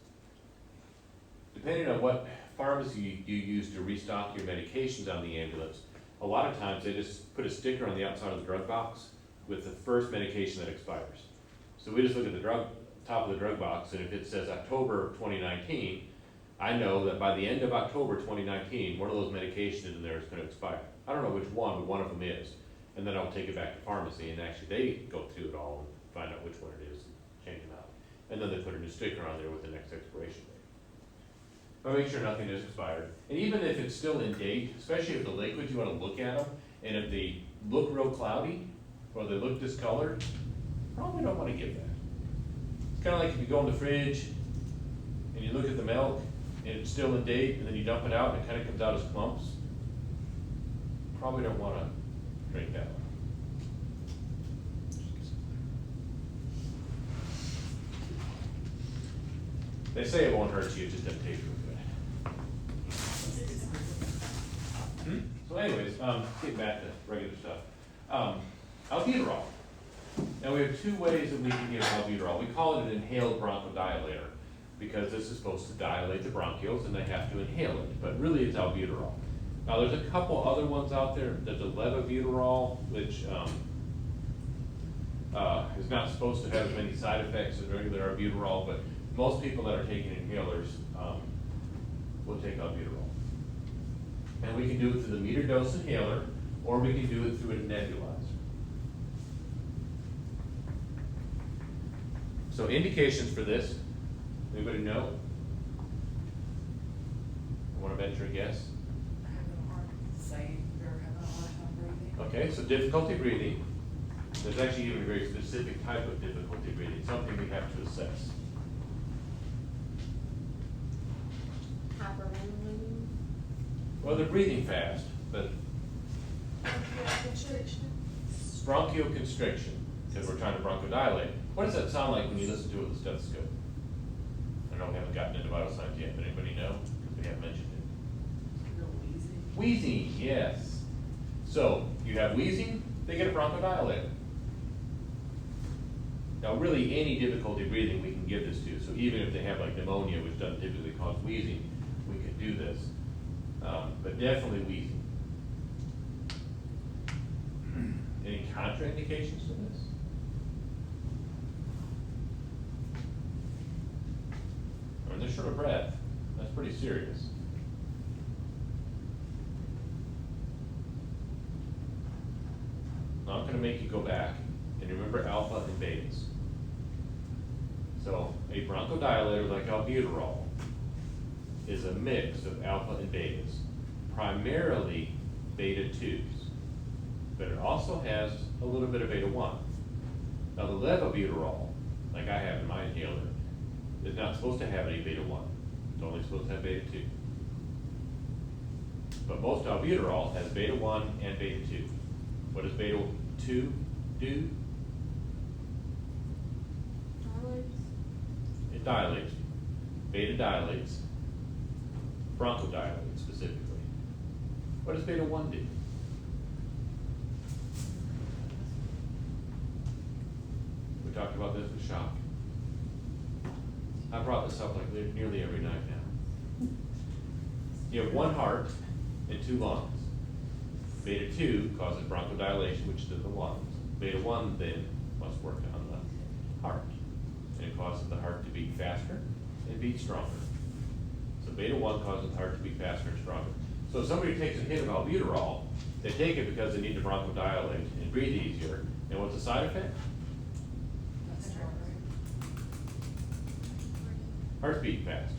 Depending on what pharmacy you use to restock your medications on the ambulance, a lot of times they just put a sticker on the outside of the drug box with the first medication that expires. So we just look at the top of the drug box, and if it says October of 2019, I know that by the end of October 2019, one of those medications in there is going to expire. I don't know which one, but one of them is. And then I'll take it back to pharmacy, and actually they go through it all and find out which one it is and change them out. And then they put a new sticker on there with the next expiration date. But make sure nothing is expired. And even if it's still in date, especially if the liquids, you want to look at them, and if they look real cloudy, or they look discolored, probably don't want to give that. It's kind of like if you go in the fridge, and you look at the milk, and it's still in date, and then you dump it out, and it kind of comes out as clumps. Probably don't want to drink that one. They say it won't hurt you, it just doesn't taste real good. So anyways, getting back to regular stuff. Albuterol. Now we have 2 ways that we can give albuterol. We call it an inhaled bronchodilator because this is supposed to dilate the bronchioles and they have to inhale it, but really it's albuterol. Now there's a couple other ones out there. There's a levobuterol, which is not supposed to have as many side effects as regular albuterol, but most people that are taking inhalers will take albuterol. And we can do it through the meter dose inhaler, or we can do it through a nebulizer. So indications for this, anybody know? I want to venture a guess? Having a hard time breathing. Okay, so difficulty breathing. There's actually even a very specific type of difficulty breathing, something we have to assess. Hyperventilating. Well, they're breathing fast, but Bronchial Constriction. bronchial constriction, because we're trying to bronchodilate. What does that sound like when you listen to it with a stethoscope? I know we haven't gotten into vital signs yet, but anybody know? Because we haven't mentioned it. Real easy. Wheezing, yes. So, you have wheezing, they get a bronchodilator. Now, really, any difficulty breathing, we can give this to. So even if they have like pneumonia, which doesn't typically cause wheezing, we could do this. But definitely wheezing. Any contraindications to this? I mean, they're short of breath. That's pretty serious. Now I'm going to make you go back and remember alpha and betas. So a bronchodilator like albuterol is a mix of alpha and betas, primarily beta 2s, but it also has a little bit of beta 1. Now the levobuterol, like I have in my inhaler, is not supposed to have any beta 1. It's only supposed to have beta 2. But most albuterol has beta 1 and beta 2. What does beta 2 do? It dilates. Beta dilates. Bronchodilates specifically. What does beta 1 do? We talked about this with shock. I brought this up like nearly every night now. You have one heart and two lungs. Beta 2 causes bronchodilation, which is in the lungs. Beta 1 then must work on the heart. And it causes the heart to beat faster and beat stronger. So beta 1 causes the heart to beat faster and stronger. So if somebody takes a hit of albuterol, they take it because they need to bronchodilate and breathe easier. And what's the side effect? Heart's beating fast.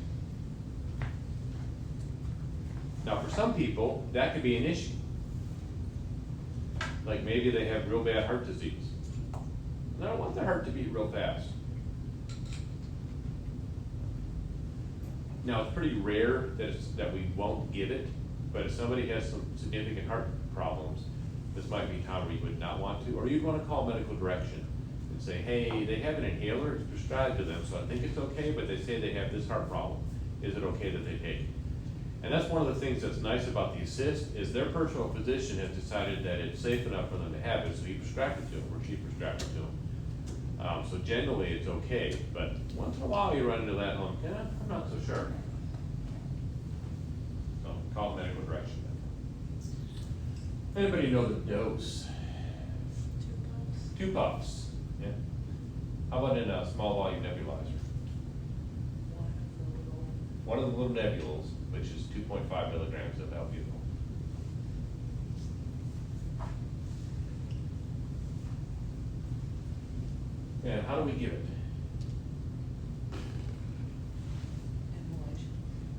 Now for some people, that could be an issue. Like maybe they have real bad heart disease. And I don't want their heart to beat real fast. Now it's pretty rare that we won't give it, but if somebody has some significant heart problems, this might be a time where you would not want to, or you'd want to call medical direction and say, hey, they have an inhaler, it's prescribed to them, so I think it's okay, but they say they have this heart problem. Is it okay that they take it? And that's one of the things that's nice about the assist is their personal physician has decided that it's safe enough for them to have it, so he prescribed it to them, or she prescribed it to them. So generally it's okay, but once in a while you run into that one, yeah, I'm not so sure. So call medical direction. Anybody know the dose? 2 puffs. Yeah. How about in a small volume nebulizer? One of the little nebules, which is 2.5 milligrams of albuterol. And how do we give it? Inhalation.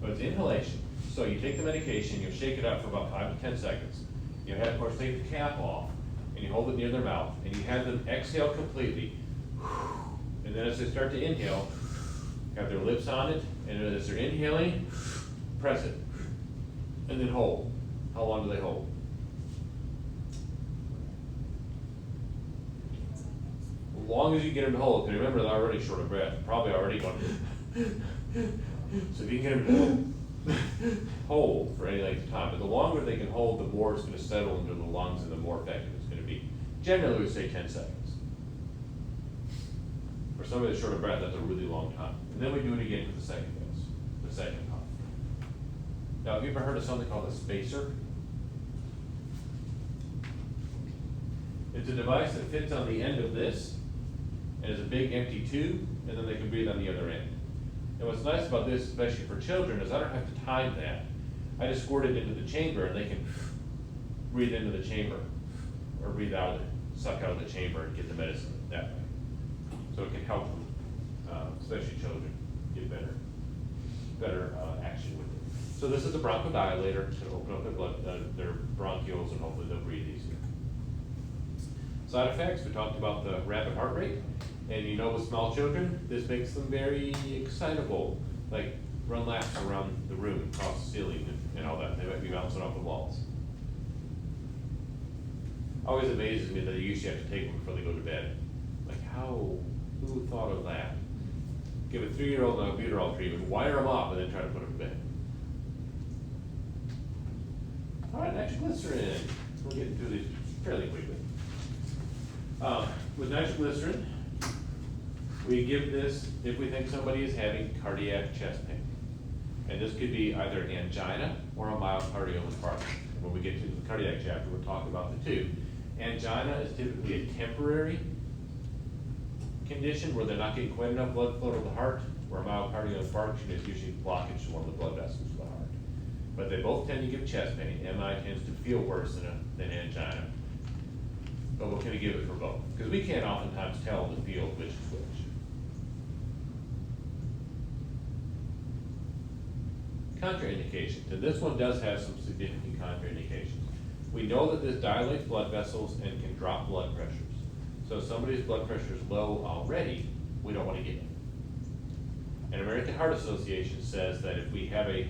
Well, it's inhalation. So you take the medication, you shake it up for about 5 to 10 seconds. You have, of course, take the cap off, and you hold it near their mouth, and you have them exhale completely. And then as they start to inhale, have their lips on it, and as they're inhaling, press it. And then hold. How long do they hold? As long as you get them to hold, because remember they're already short of breath, probably already going. So if you can get them to hold for any length of time, but the longer they can hold, the more it's going to settle into the lungs and the more effective it's going to be. Generally, we say 10 seconds. For somebody that's short of breath, that's a really long time. And then we do it again for the second dose, the second puff. Now, have you ever heard of something called a spacer? It's a device that fits on the end of this, and is a big empty tube, and then they can breathe on the other end. And what's nice about this, especially for children, is I don't have to time that. I just squirt it into the chamber, and they can breathe into the chamber, or breathe out of it, suck out of the chamber, and get the medicine that way. So it can help them, especially children, get better action with it. So this is a bronchodilator to open up their bronchioles, and hopefully they'll breathe easier. Side effects, we talked about the rapid heart rate. And you know with small children, this makes them very excitable, like run laps around the room, across the ceiling and all that. They might be bouncing off the walls. Always amazes me that they usually have to take them before they go to bed. Like who thought of that? Give a 3-year-old an albuterol treatment, wire them up, and then try to put them to bed. All right, nitroglycerin. We'll get through these fairly quickly. With nitroglycerin, we give this if we think somebody is having cardiac chest pain. And this could be either angina or a myocardial infarction. And when we get to the cardiac chapter, we'll talk about the two. Angina is typically a temporary condition where they're not getting quite enough blood flow to the heart, where a myocardial infarction is usually blockage to one of the blood vessels of the heart. But they both tend to give chest pain. MI tends to feel worse than angina. But we're going to give it for both, because we can't oftentimes tell in the field which is which. Contraindications, and this one does have some significant contraindications. We know that this dilates blood vessels and can drop blood pressures. So if somebody's blood pressure is low already, we don't want to give it. And American Heart Association says that if we have a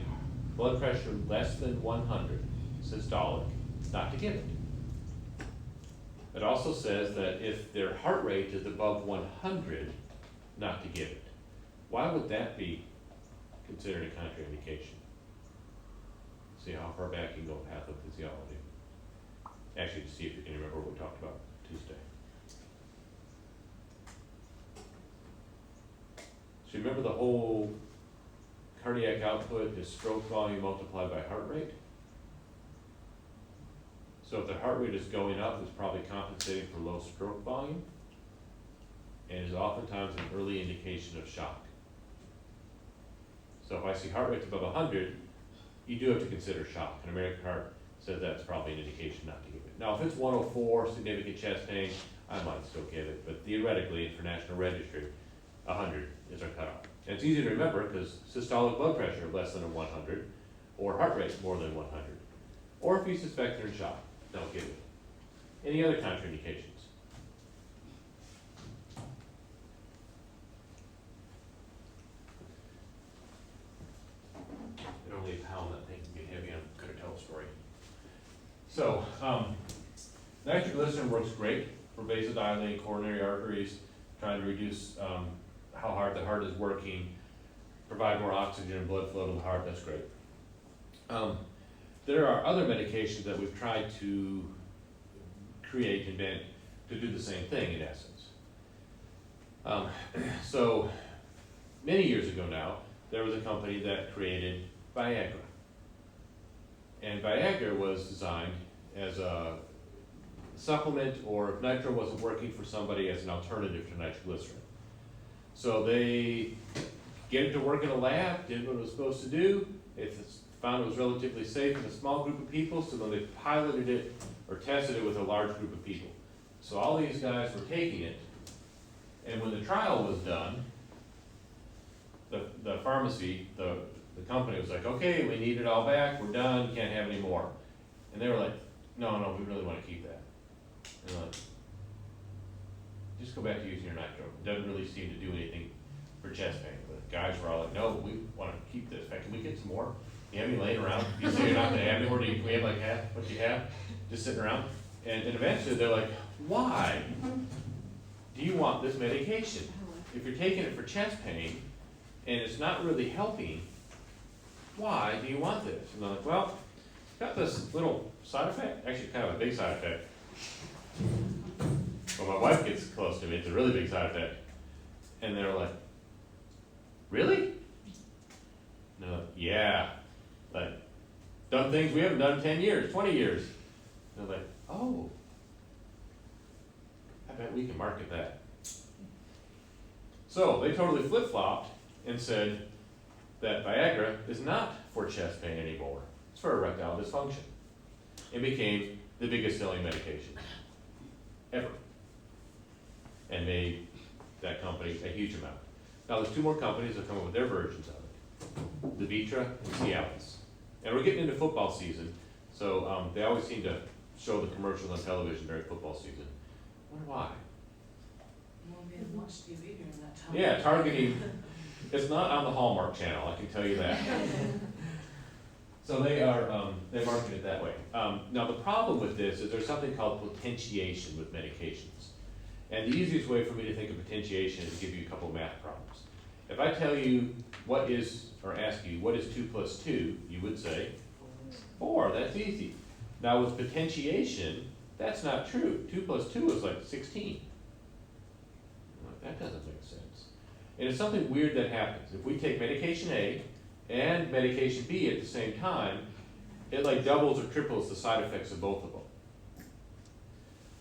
blood pressure less than 100 systolic, not to give it. It also says that if their heart rate is above 100, not to give it. Why would that be considered a contraindication? See how far back you can go pathophysiology. Actually, to see if you can remember what we talked about Tuesday. So remember the whole cardiac output is stroke volume multiplied by heart rate? So if the heart rate is going up, it's probably compensating for low stroke volume, and is oftentimes an early indication of shock. So if I see heart rates above 100, you do have to consider shock. And American Heart says that's probably an indication not to give it. Now, if it's 104, significant chest pain, I might still give it. But theoretically, for National Registry, 100 is our cutoff. And it's easy to remember because systolic blood pressure less than a 100, or heart rate more than 100. Or if you suspect they're in shock, don't give it. Any other contraindications? It only a pound that thing can get heavy. I'm going to tell a story. So, nitroglycerin works great for vasodilating coronary arteries, trying to reduce how hard the heart is working, provide more oxygen and blood flow to the heart. That's great. There are other medications that we've tried to create, invent, to do the same thing in essence. So, many years ago now, there was a company that created Viagra. And Viagra was designed as a supplement, or if nitro wasn't working for somebody, as an alternative to nitroglycerin. So they get it to work in a lab, did what it was supposed to do. It found it was relatively safe in a small group of people, so then they piloted it or tested it with a large group of people. So all these guys were taking it, and when the trial was done, the pharmacy, the company was like, okay, we need it all back, we're done, can't have any more. And they were like, no, we really want to keep that. And they're like, just go back to using your nitro. It doesn't really seem to do anything for chest pain. The guys were all like, no, we want to keep this. In fact, can we get some more? You have any laying around? You say you're not going to have any more? Can we have like half what you have? Just sitting around? And eventually they're like, why do you want this medication? If you're taking it for chest pain and it's not really helping, why do you want this? And they're like, well, it's got this little side effect, actually kind of a big side effect. When my wife gets close to me, it's a really big side effect. And they're like, really? No, yeah. Like, done things we haven't done in 10 years, 20 years. And they're like, oh, I bet we can market that. So they totally flip-flopped and said that Viagra is not for chest pain anymore. It's for erectile dysfunction. It became the biggest selling medication ever, and made that company a huge amount. Now there's two more companies that come up with their versions of it, the Vitra and Cialis. And we're getting into football season, so they always seem to show the commercials on television during football season. I wonder why. You won't be able to watch TV during that time. Yeah, targeting, it's not on the Hallmark channel, I can tell you that. So they market it that way. Now the problem with this is there's something called potentiation with medications. And the easiest way for me to think of potentiation is to give you a couple of math problems. If I tell you or ask you, what is 2 plus 2, you would say 4, that's easy. Now with potentiation, that's not true. 2 + 2 is like 16. That doesn't make sense. And it's something weird that happens. If we take medication A and medication B at the same time, it like doubles or triples the side effects of both of them.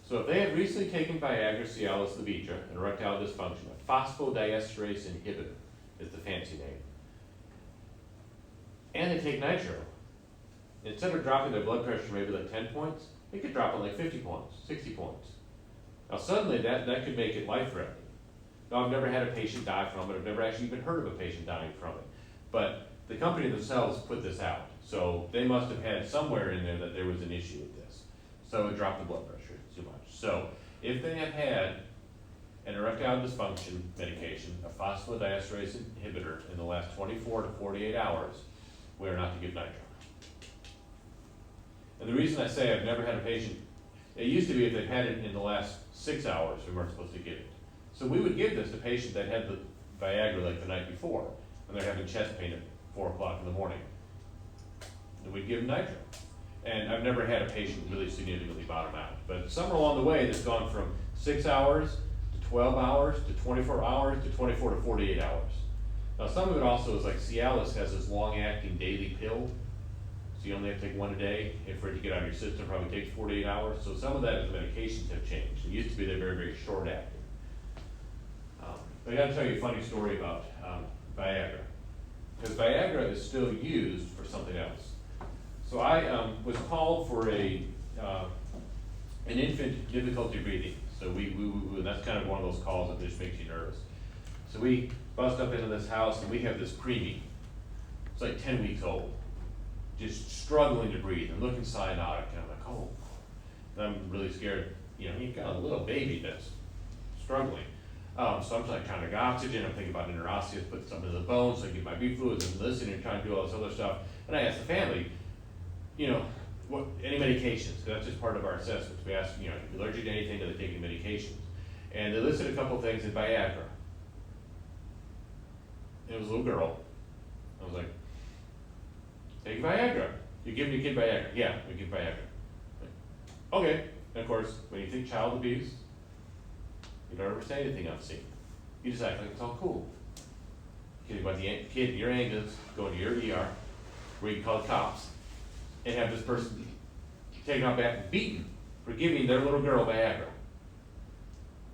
So if they had recently taken Viagra, Cialis, Levitra, and erectile dysfunction, a phosphodiesterase inhibitor is the fancy name, and they take nitro, instead of dropping their blood pressure maybe like 10 points, they could drop it like 50 points, 60 points. Now suddenly that could make it life-threatening. Now I've never had a patient die from it, I've never actually even heard of a patient dying from it, but the company themselves put this out, so they must have had somewhere in there that there was an issue with this. So it dropped the blood pressure too much. So if they have had an erectile dysfunction medication, a phosphodiesterase inhibitor in the last 24 to 48 hours, we are not to give nitro. And the reason I say I've never had a patient, it used to be if they've had it in the last 6 hours, we weren't supposed to give it. So we would give this to patients that had the Viagra like the night before, and they're having chest pain at 4 o'clock in the morning. And we'd give them nitro. And I've never had a patient really significantly bottom out. But somewhere along the way, it's gone from 6 hours to 12 hours to 24 hours to 24 to 48 hours. Now some of it also is like Cialis has this long-acting daily pill, so you only have to take one a day, and for it to get out of your system probably takes 48 hours. So some of that is the medications have changed. It used to be they're very, very short-acting. But I gotta tell you a funny story about Viagra, because Viagra is still used for something else. So I was called for an infant difficulty breathing. So and that's kind of one of those calls that just makes you nervous. So we bust up into this house and we have this preemie. It's like 10 weeks old, just struggling to breathe and looking cyanotic. And I'm like, oh, and I'm really scared. You know, you've got a little baby that's struggling. So I'm like trying to get oxygen. I'm thinking about interosseous, put something in the bones so I can get my B fluids and listening and trying to do all this other stuff. And I asked the family, you know, any medications, because that's just part of our assessments. We ask, you know, if you're allergic to anything, do they take any medications? And they listed a couple of things in Viagra. It was a little girl. I was like, take Viagra. You're giving your kid Viagra? Yeah, we give Viagra. Like, okay. And of course, when you think child abuse, you don't ever say anything obscene. You just act like it's all cool. Kidding about the kid in your ambulance going to your ER, where you can call the cops, and have this person taken out back and beaten for giving their little girl Viagra.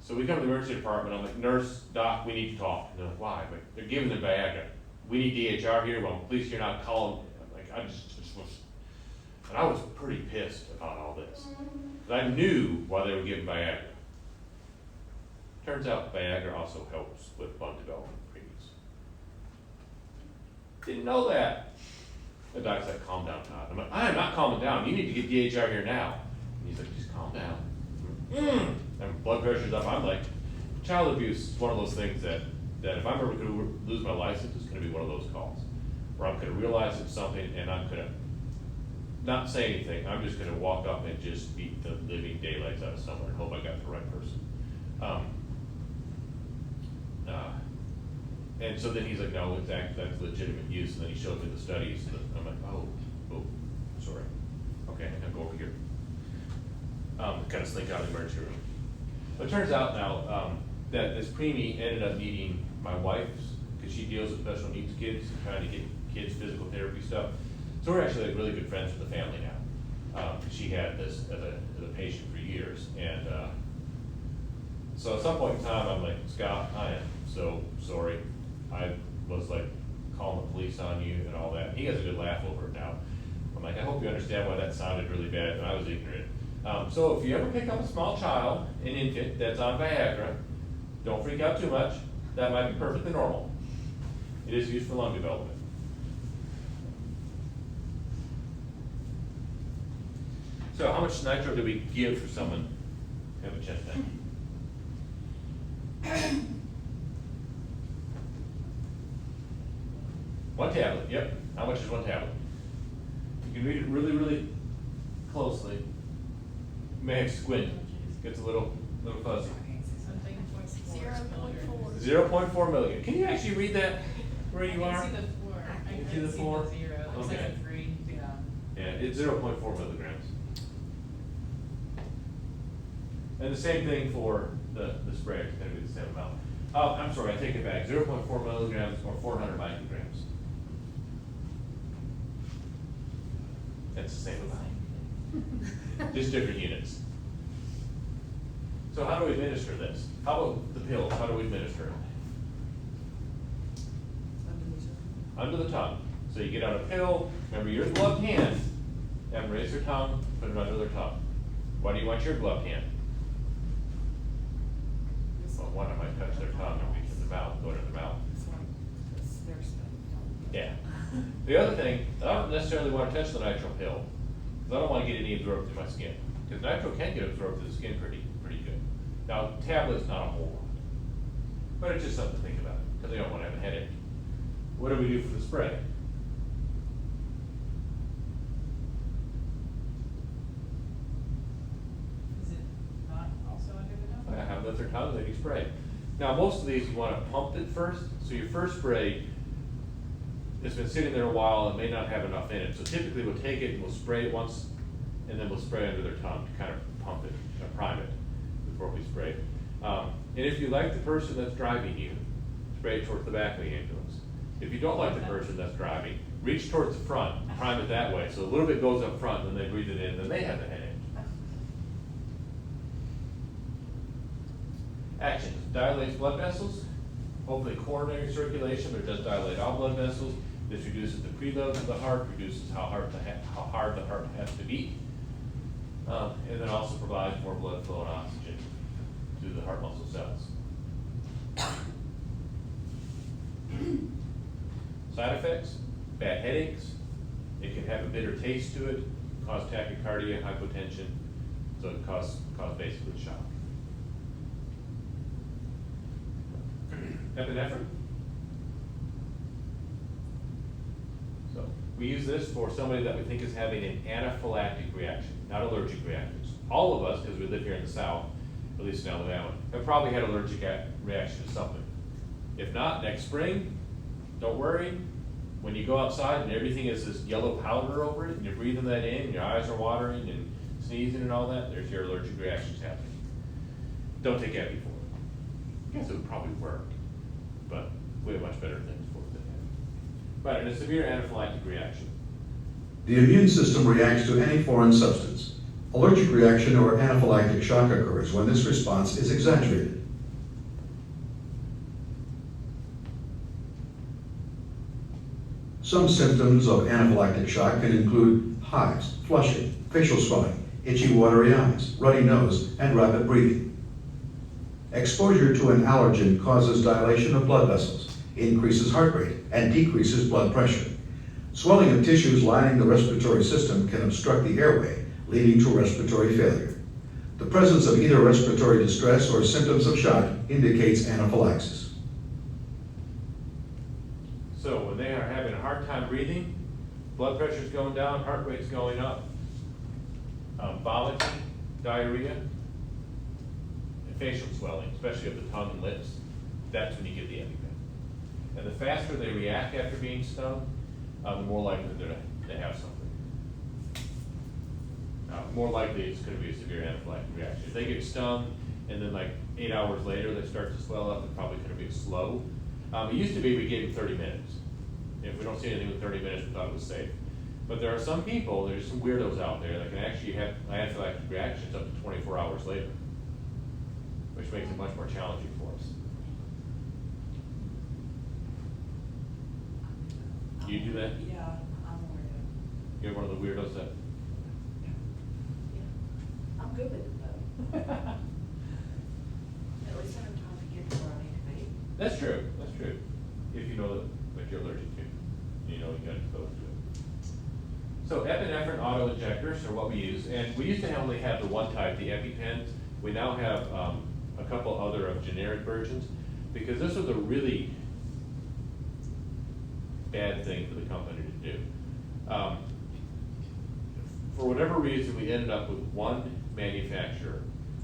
So we come to the emergency department, I'm like, nurse, doc, we need to talk. And they're like, why? I'm like, they're giving them Viagra. We need DHR here, well, police here not calling. I'm like, I just was, and I was pretty pissed about all this. Because I knew why they were giving Viagra. Turns out Viagra also helps with lung development preemies. Didn't know that. The doc's like, calm down, Todd. I'm like, I am not calming down. You need to get DHR here now. And he's like, just calm down. And blood pressure's up. I'm like, child abuse is one of those things that if I'm ever going to lose my license, it's going to be one of those calls. Where I'm going to realize it's something and I'm going to not say anything. I'm just going to walk up and just beat the living daylights out of someone and hope I got the right person. And so then he's like, no, that's legitimate use. And then he showed me the studies. And I'm like, oh, sorry. Okay, I'm gonna go over here. Kind of slink out of the emergency room. But it turns out now that this preemie ended up needing my wife's, because she deals with special needs kids and trying to get kids physical therapy stuff. So we're actually like really good friends with the family now. She had this as a patient for years. And so at some point in time, I'm like, Scott, I am so sorry. I was like calling the police on you and all that. He has a good laugh over it now. I'm like, I hope you understand why that sounded really bad, and I was ignorant. So if you ever pick up a small child, an infant that's on Viagra, don't freak out too much. That might be perfectly normal. It is used for lung development. So how much nitro do we give for someone who have a chest pain? One tablet, yep. How much is one tablet? You can read it really, really closely. You may have to squint. Gets a little fuzzy. 0.4. 0.4 milligram. Can you actually read that where you are? I can see the 4. I You can see the 4? the 0. It looks like Okay. a 3. Yeah. Yeah, it's 0.4 milligrams. And the same thing for the spray, it's gonna be the same amount. I'm sorry, I take it back, 0.4 milligrams or 400 micrograms. That's the same amount. Just different units. So how do we administer this? How about the pills, how do we administer it? Under the tongue. So you get out a pill, remember your gloved hand, have them raise their tongue, put it under their tongue. Why do you want your gloved hand? Well, one of them might touch their tongue and reach in the mouth, go into the mouth. It's their stuff. Yeah. The other thing, I don't necessarily want to touch the nitro pill, because I don't want to get any absorbed through my skin. Because nitro can get absorbed through the skin pretty good. Now, tablet's not a whole lot, but it's just something to think about, because they don't want to have a headache. What do we do for the spray? Is it not also under the I tongue? have with their tongue, then you spray. Now, most of these, you want to pump it first, so your first spray, it's been sitting there a while and may not have enough in it. So typically we'll take it and we'll spray it once, and then we'll spray under their tongue to kind of pump it, prime it before we spray. And if you like the person that's driving you, spray it towards the back of the ambulance. If you don't like the person that's driving, reach towards the front, prime it that way, so a little bit goes up front, then they breathe it in, then they have the headache. Action, dilates blood vessels, hopefully coronary circulation, but it does dilate all blood vessels. This reduces the preload of the heart, reduces how hard the heart has to beat, and then also provides more blood flow and oxygen to the heart muscle cells. Side effects, bad headaches, it can have a bitter taste to it, cause tachycardia, hypotension, so it cause basically shock. Epinephrine. So we use this for somebody that we think is having an anaphylactic reaction, not allergic reactions. All of us, because we live here in the South, at least in Alabama, have probably had allergic reaction to something. If not, next spring, don't worry. When you go outside and everything is this yellow powder over it, and you're breathing that in, and your eyes are watering and sneezing and all that, there's your allergic reactions happening. Don't take Epi for it. I guess it would probably work, but we have much better things for it than Epi. But in a severe anaphylactic reaction, The immune system reacts to any foreign substance. Allergic reaction or anaphylactic shock occurs when this response is exaggerated. Some symptoms of anaphylactic shock can include hives, flushing, facial swelling, itchy watery eyes, runny nose, and rapid breathing. Exposure to an allergen causes dilation of blood vessels, increases heart rate, and decreases blood pressure. Swelling of tissues lining the respiratory system can obstruct the airway, leading to respiratory failure. The presence of either respiratory distress or symptoms of shock indicates anaphylaxis. so when they are having a hard time breathing, blood pressure's going down, heart rate's going up, vomiting, diarrhea, and facial swelling, especially of the tongue and lips, that's when you give the EpiPen. And the faster they react after being stung, the more likely they have something. More likely it's going to be a severe anaphylactic reaction. If they get stung and then like 8 hours later they start to swell up, it's probably going to be slow. It used to be we gave them 30 minutes. If we don't see anything with 30 minutes, we thought it was safe. But there are some people, there's some weirdos out there that can actually have anaphylactic reactions up to 24 hours later, which makes it much more challenging for us. You do that? Yeah, I'm aware of You're one of the weirdos that, it. Yeah. I'm good with it though. At least I have time to get to where I need to be. that's true, that's true. If you know what you're allergic to, you know you got exposed to it. So epinephrine auto-injectors are what we use, and we used to only have the one type, the EpiPens. We now have a couple other of generic versions, because this was a really bad thing for the company to do. For whatever reason, we ended up with one manufacturer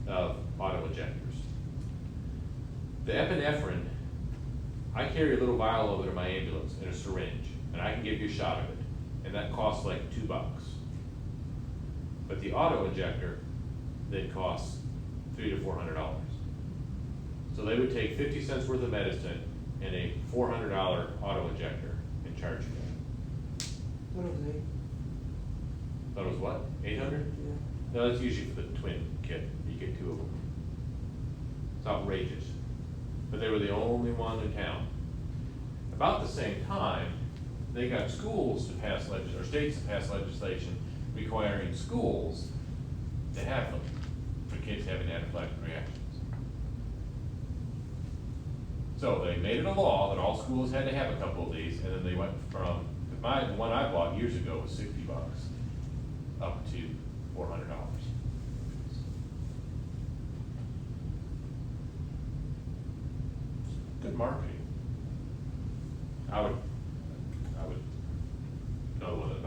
of auto-injectors. The epinephrine, I carry a little vial over to my ambulance in a syringe, and I can give you a shot of it, and that costs like $2. But the auto-injector, that costs $300 to $400. So they would take 50 cents worth of medicine and a $400 auto-injector and charge you that. What are they? Thought it was what, 800? Yeah. No, that's usually for the twin kit, you get two of them. It's outrageous. But they were the only one in town. About the same time, they got schools to pass or states to pass legislation requiring schools to have them for kids having anaphylactic reactions. So they made it a law that all schools had to have a couple of these, and then they went from, the one I bought years ago was $60 up to $400. Good marketing. I would know whether if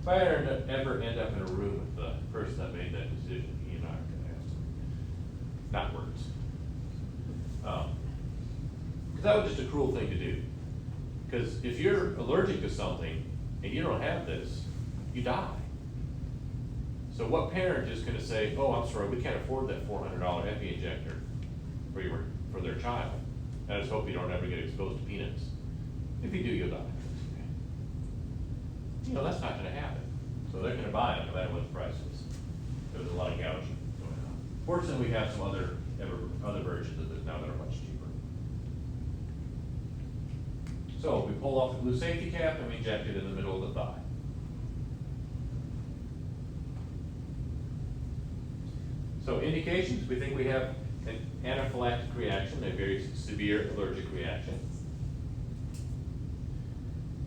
I ever end up in a room with the person that made that decision, he and I are gonna have some, not words. Cause that was just a cruel thing to do. Cause if you're allergic to something and you don't have this, you die. So what parent is gonna say, oh, I'm sorry, we can't afford that $400 epi injector for their child. I just hope you don't ever get exposed to peanuts. If you do, you'll die. You know, that's not gonna happen. So they're gonna buy it no matter what the price is. There was a lot of gouging going on. Fortunately, we have some other versions of this now that are much cheaper. So we pull off the blue safety cap and we inject it in the middle of the thigh. So indications, we think we have an anaphylactic reaction, a very severe allergic reaction.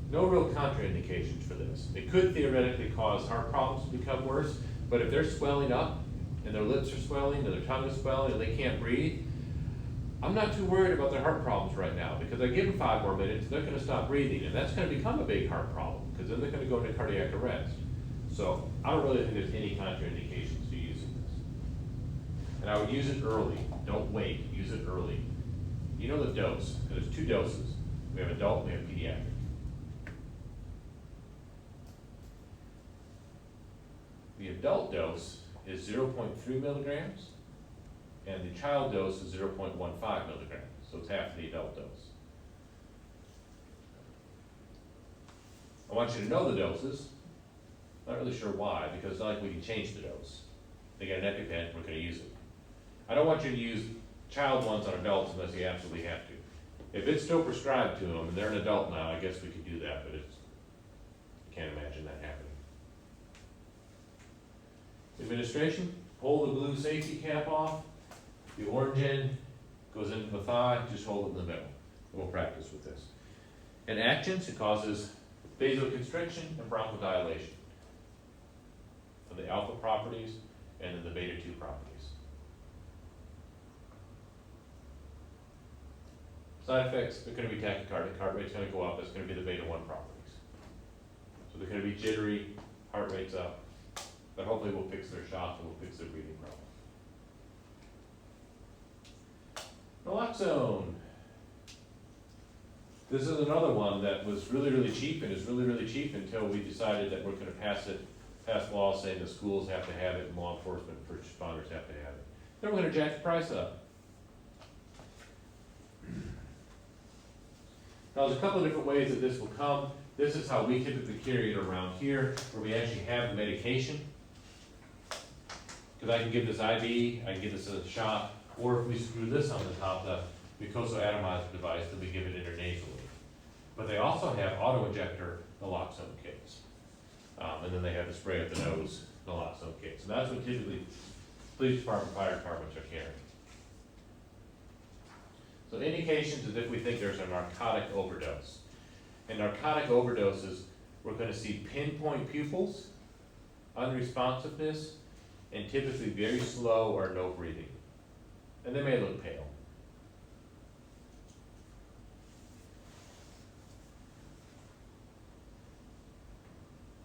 No real contraindications for this. It could theoretically cause heart problems to become worse, but if they're swelling up and their lips are swelling and their tongue is swelling and they can't breathe, I'm not too worried about their heart problems right now, because I give them 5 more minutes, they're gonna stop breathing, and that's gonna become a big heart problem, because then they're gonna go into cardiac arrest. So I don't really think there's any contraindications to using this. And I would use it early, don't wait, use it early. You know the dose, because there's 2 doses. We have adult and we have pediatric. The adult dose is 0.3 milligrams, and the child dose is 0.15 milligrams, so it's half the adult dose. I want you to know the doses. Not really sure why, because it's not like we can change the dose. They get an EpiPen, we're gonna use it. I don't want you to use child ones on adults unless you absolutely have to. If it's still prescribed to them, and they're an adult now, I guess we could do that, but it's, I can't imagine that happening. Administration, pull the blue safety cap off, the orange end goes into the thigh, just hold it in the middle. And we'll practice with this. In actions, it causes vasoconstriction and bronchodilation for the alpha properties and then the beta 2 properties. Side effects, they're going to be tachycardic, heart rate's going to go up, that's going to be the beta 1 properties. So they're going to be jittery, heart rate's up, but hopefully we'll fix their shock and we'll fix their breathing problem. Naloxone. This is another one that was really, really cheap and is really, really cheap until we decided that we're going to pass laws saying the schools have to have it and law enforcement, first responders have to have it. Then we're going to jack the price up. Now there's a couple of different ways that this will come. This is how we typically carry it around here, where we actually have the medication. Because I can give this IV, I can give this as a shot, or if we screw this on the top, the mucosal atomizer device, then we give it intranasally. But they also have auto-injector naloxone kits. And then they have the spray up the nose naloxone kits. And that's what typically police department, fire departments are carrying. So indications is if we think there's a narcotic overdose. In narcotic overdoses, we're going to see pinpoint pupils, unresponsiveness, and typically very slow or no breathing. And they may look pale.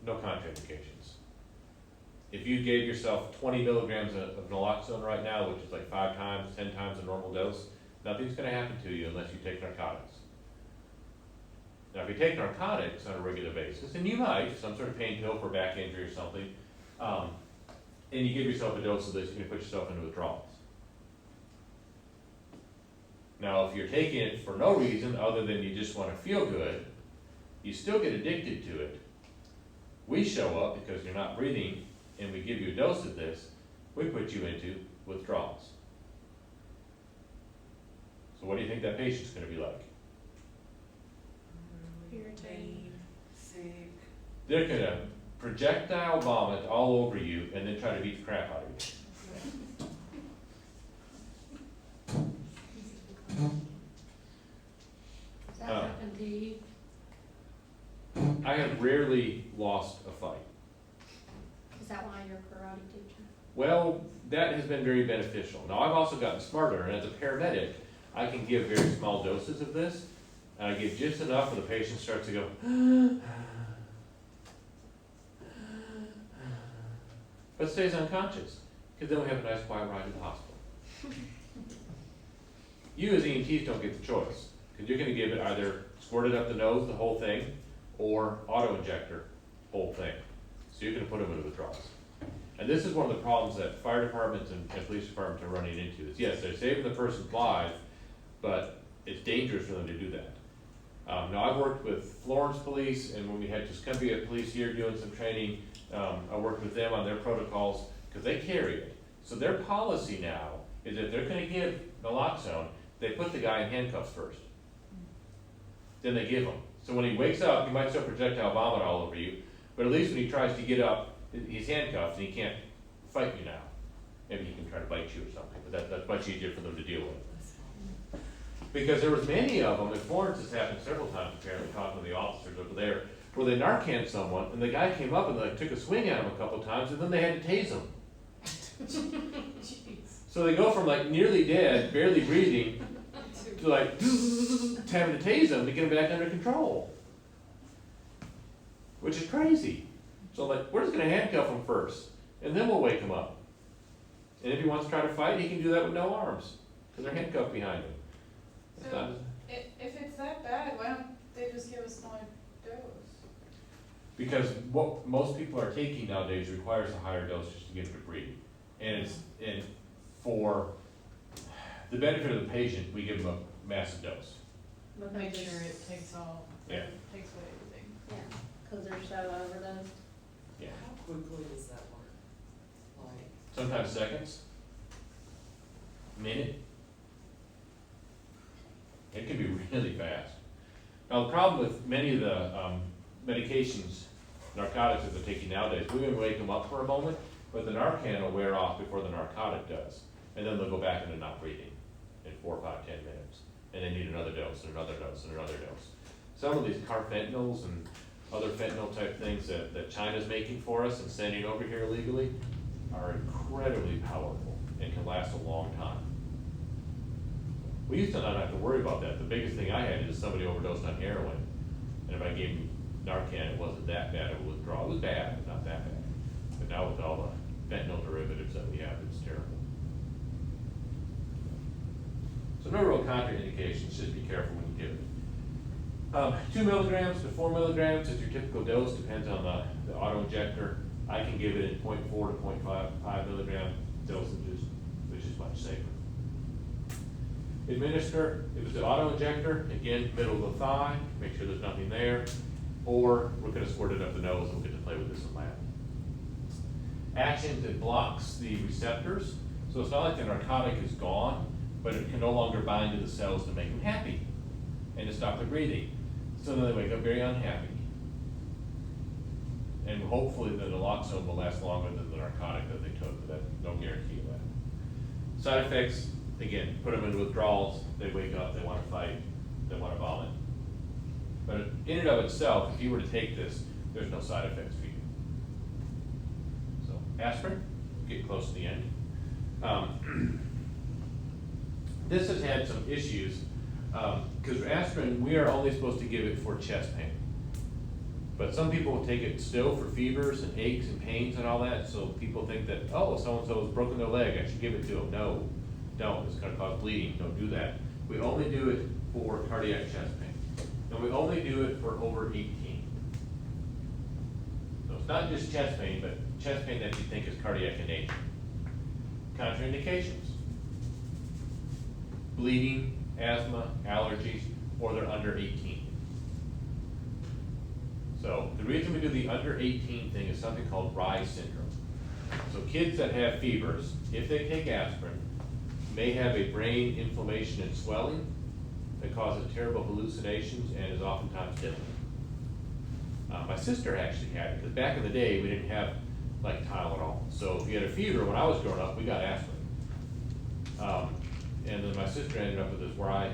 No contraindications. If you gave yourself 20 milligrams of naloxone right now, which is like 5 times, 10 times the normal dose, nothing's going to happen to you unless you take narcotics. Now, if you take narcotics on a regular basis, and you might, some sort of pain pill for back injury or something, and you give yourself a dose of this, you're going to put yourself into withdrawals. Now, if you're taking it for no reason other than you just wanna feel good, you still get addicted to it. We show up because you're not breathing and we give you a dose of this, we put you into withdrawals. So what do you think that patient's gonna be like? Irritated. Sick. They're gonna projectile vomit all over you and then try to beat the crap out of you. Does that happen to you? I have rarely lost a fight. Is that why you're a karate teacher? Well, that has been very beneficial. Now, I've also gotten smarter, and as a paramedic, I can give very small doses of this, and I give just enough when the patient starts to go, but stays unconscious, because then we have a nice quiet ride to the hospital. You as EMTs don't get the choice, because you're gonna give it either squirted up the nose, the whole thing, or auto-injector, whole thing. So you're gonna put them into withdrawals. And this is one of the problems that fire departments and police departments are running into, is yes, they're saving the person's life, but it's dangerous for them to do that. Now, I've worked with Florence Police, and when we had Tuscumbia Police here doing some training, I worked with them on their protocols, because they carry it. So their policy now is that they're gonna give naloxone, they put the guy in handcuffs first. Then they give him. So when he wakes up, he might still projectile vomit all over you, but at least when he tries to get up, he's handcuffed and he can't fight you now. Maybe he can try to bite you or something, but that's much easier for them to deal with. That's fine. Because there was many of them, and Florence has happened several times apparently, talking to the officers over there, where they Narcan someone, and the guy came up and like took a swing at him a couple times, and then they had to tase him. Jeez. So they go from like nearly dead, barely breathing, to like having to tase him to get him back under control. Which is crazy. So like, we're just gonna handcuff him first, and then we'll wake him up. And if he wants to try to fight, he can do that with no arms, because they're handcuffed behind him. It's So, not- if it's that bad, why don't they just give us my dose? Because what most people are taking nowadays requires a higher dose just to get them to breathe. And for the benefit of the patient, we give them a massive dose. Because Make it's- sure it takes all, Yeah. takes away everything. Yeah, because they're so overdosed. Yeah. How quickly does that work? Like, Sometimes seconds, minute. It can be really fast. Now, the problem with many of the medications, narcotics that they're taking nowadays, we can wake them up for a moment, but the Narcan will wear off before the narcotic does. And then they'll go back into not breathing in 4, 5, 10 minutes. And they need another dose, and another dose, and another dose. Some of these carfentanyls and other fentanyl type things that China's making for us and sending over here illegally are incredibly powerful and can last a long time. We used to not have to worry about that. The biggest thing I had is somebody overdosed on heroin. And if I gave them Narcan, it wasn't that bad of a withdrawal. It was bad, but not that bad. But now with all the fentanyl derivatives that we have, it's terrible. So no real contraindications, just be careful when you give it. 2 milligrams to 4 milligrams is your typical dose, depends on the auto-injector. I can give it in 0.4 to 0.5 milligram dosages, which is much safer. Administer, if it's an auto-injector, again, middle of the thigh, make sure there's nothing there, or we're gonna squirt it up the nose and we'll get to play with this in lab. Action, it blocks the receptors, so it's not like the narcotic is gone, but it can no longer bind to the cells to make them happy and to stop their breathing. So then they wake up very unhappy. And hopefully the naloxone will last longer than the narcotic that they took, but that's no guarantee of that. Side effects, again, put them in withdrawals, they wake up, they wanna fight, they wanna vomit. But in and of itself, if you were to take this, there's no side effects for you. So, aspirin, get close to the end. This has had some issues, because aspirin, we are only supposed to give it for chest pain. But some people will take it still for fevers and aches and pains and all that, so people think that, oh, so-and-so has broken their leg, I should give it to them. No, don't, it's gonna cause bleeding, don't do that. We only do it for cardiac chest pain, and we only do it for over 18. So it's not just chest pain, but chest pain that you think is cardiac in nature. Contraindications. Bleeding, asthma, allergies, or they're under 18. So the reason we do the under 18 thing is something called Rye syndrome. So kids that have fevers, if they take aspirin, may have a brain inflammation and swelling that causes terrible hallucinations and is oftentimes deadly. My sister actually had it, because back in the day, we didn't have like Tylenol. So if you had a fever, when I was growing up, we got aspirin. And then my sister ended up with this Rye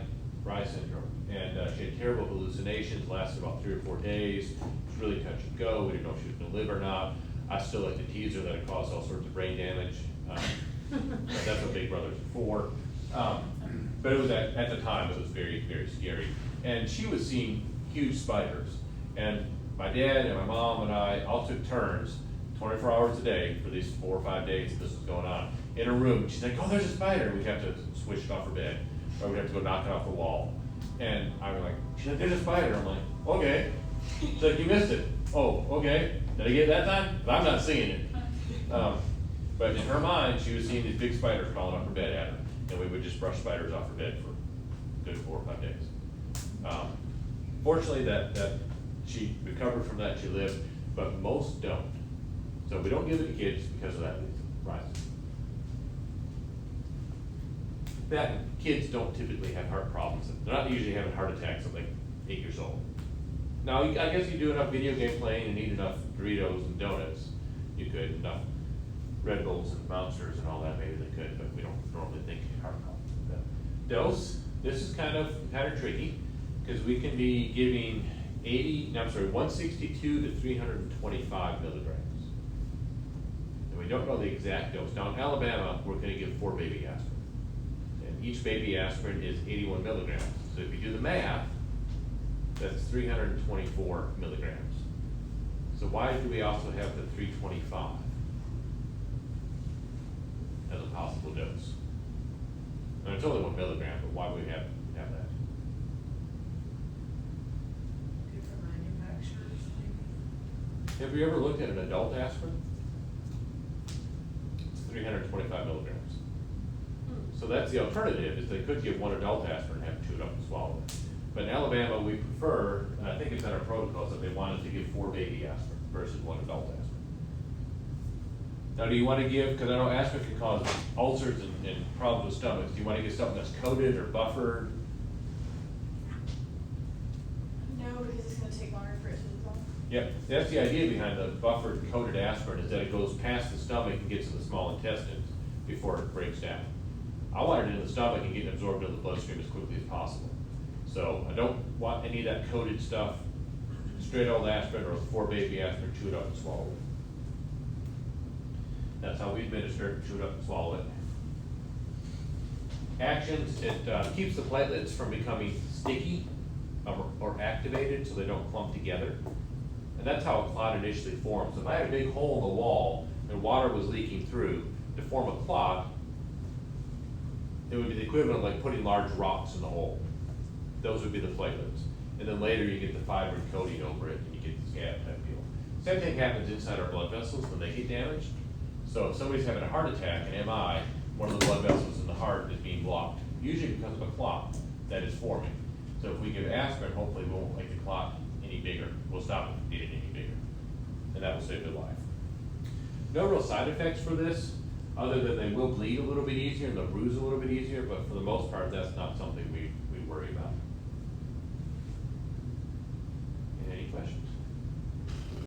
syndrome. And she had terrible hallucinations, lasted about 3 or 4 days. It was really touch and go. We didn't know if she was going to live or not. I still like to tease her that it caused all sorts of brain damage. That's what Big Brother's for. But it was at the time, it was very, very scary. And she was seeing huge spiders. And my dad and my mom and I all took turns 24 hours a day for these 4 or 5 days that this was going on in a room. She's like, oh, there's a spider. We'd have to swish it off her bed, or we'd have to go knock it off the wall. And I was like, she's like, there's a spider. I'm like, okay. She's like, you missed it. Oh, okay. Did I get it that time? But I'm not seeing it. But in her mind, she was seeing these big spiders crawling off her bed at her. And we would just brush spiders off her bed for a good 4 or 5 days. Fortunately, that she recovered from that, she lived, but most don't. So we don't give it to kids because of that reason. Right. That kids don't typically have heart problems. They're not usually having heart attacks at like 8 years old. Now, I guess you do enough video game playing and eat enough Doritos and donuts, you could, enough Red Bulls and Monsters and all that, maybe they could, but we don't normally think heart problems. Dose, this is kind of tricky, because we can be giving 162 to 325 milligrams. And we don't know the exact dose. Now in Alabama, we're gonna give 4 baby aspirin. And each baby aspirin is 81 milligrams. So if you do the math, that's 324 milligrams. So why do we also have the 325 as a possible dose? And it's only 1 milligram, but why would we have that? Different manufacturers, maybe? Have you ever looked at an adult aspirin? It's 325 milligrams. So that's the alternative, is they could give 1 adult aspirin and have to chew it up and swallow it. But in Alabama, we prefer, and I think it's in our protocols, that they wanted to give 4 baby aspirin versus 1 adult aspirin. Now, do you want to give, because I know aspirin can cause ulcers and problems with stomachs, do you want to give something that's coated or buffered? No, because it's gonna take longer for it to dissolve. Yep, that's the idea behind the buffered coated aspirin, is that it goes past the stomach and gets to the small intestines before it breaks down. I want it in the stomach and getting absorbed into the bloodstream as quickly as possible. So I don't want any of that coated stuff, straight old aspirin or 4 baby aspirin, chew it up and swallow it. That's how we administer it, chew it up and swallow it. Actions, it keeps the platelets from becoming sticky or activated so they don't clump together. And that's how a clot initially forms. If I had a big hole in the wall and water was leaking through, to form a clot, it would be the equivalent of like putting large rocks in the hole. Those would be the platelets. And then later you get the fibrin coating over it and you get the scab type deal. Same thing happens inside our blood vessels when they get damaged. So if somebody's having a heart attack, an MI, one of the blood vessels in the heart is being blocked, usually because of a clot that is forming. So if we give aspirin, hopefully we won't make the clot any bigger. We'll stop it from getting any bigger. And that will save their life. No real side effects for this, other than they will bleed a little bit easier and they'll bruise a little bit easier, but for the most part, that's not something we worry about.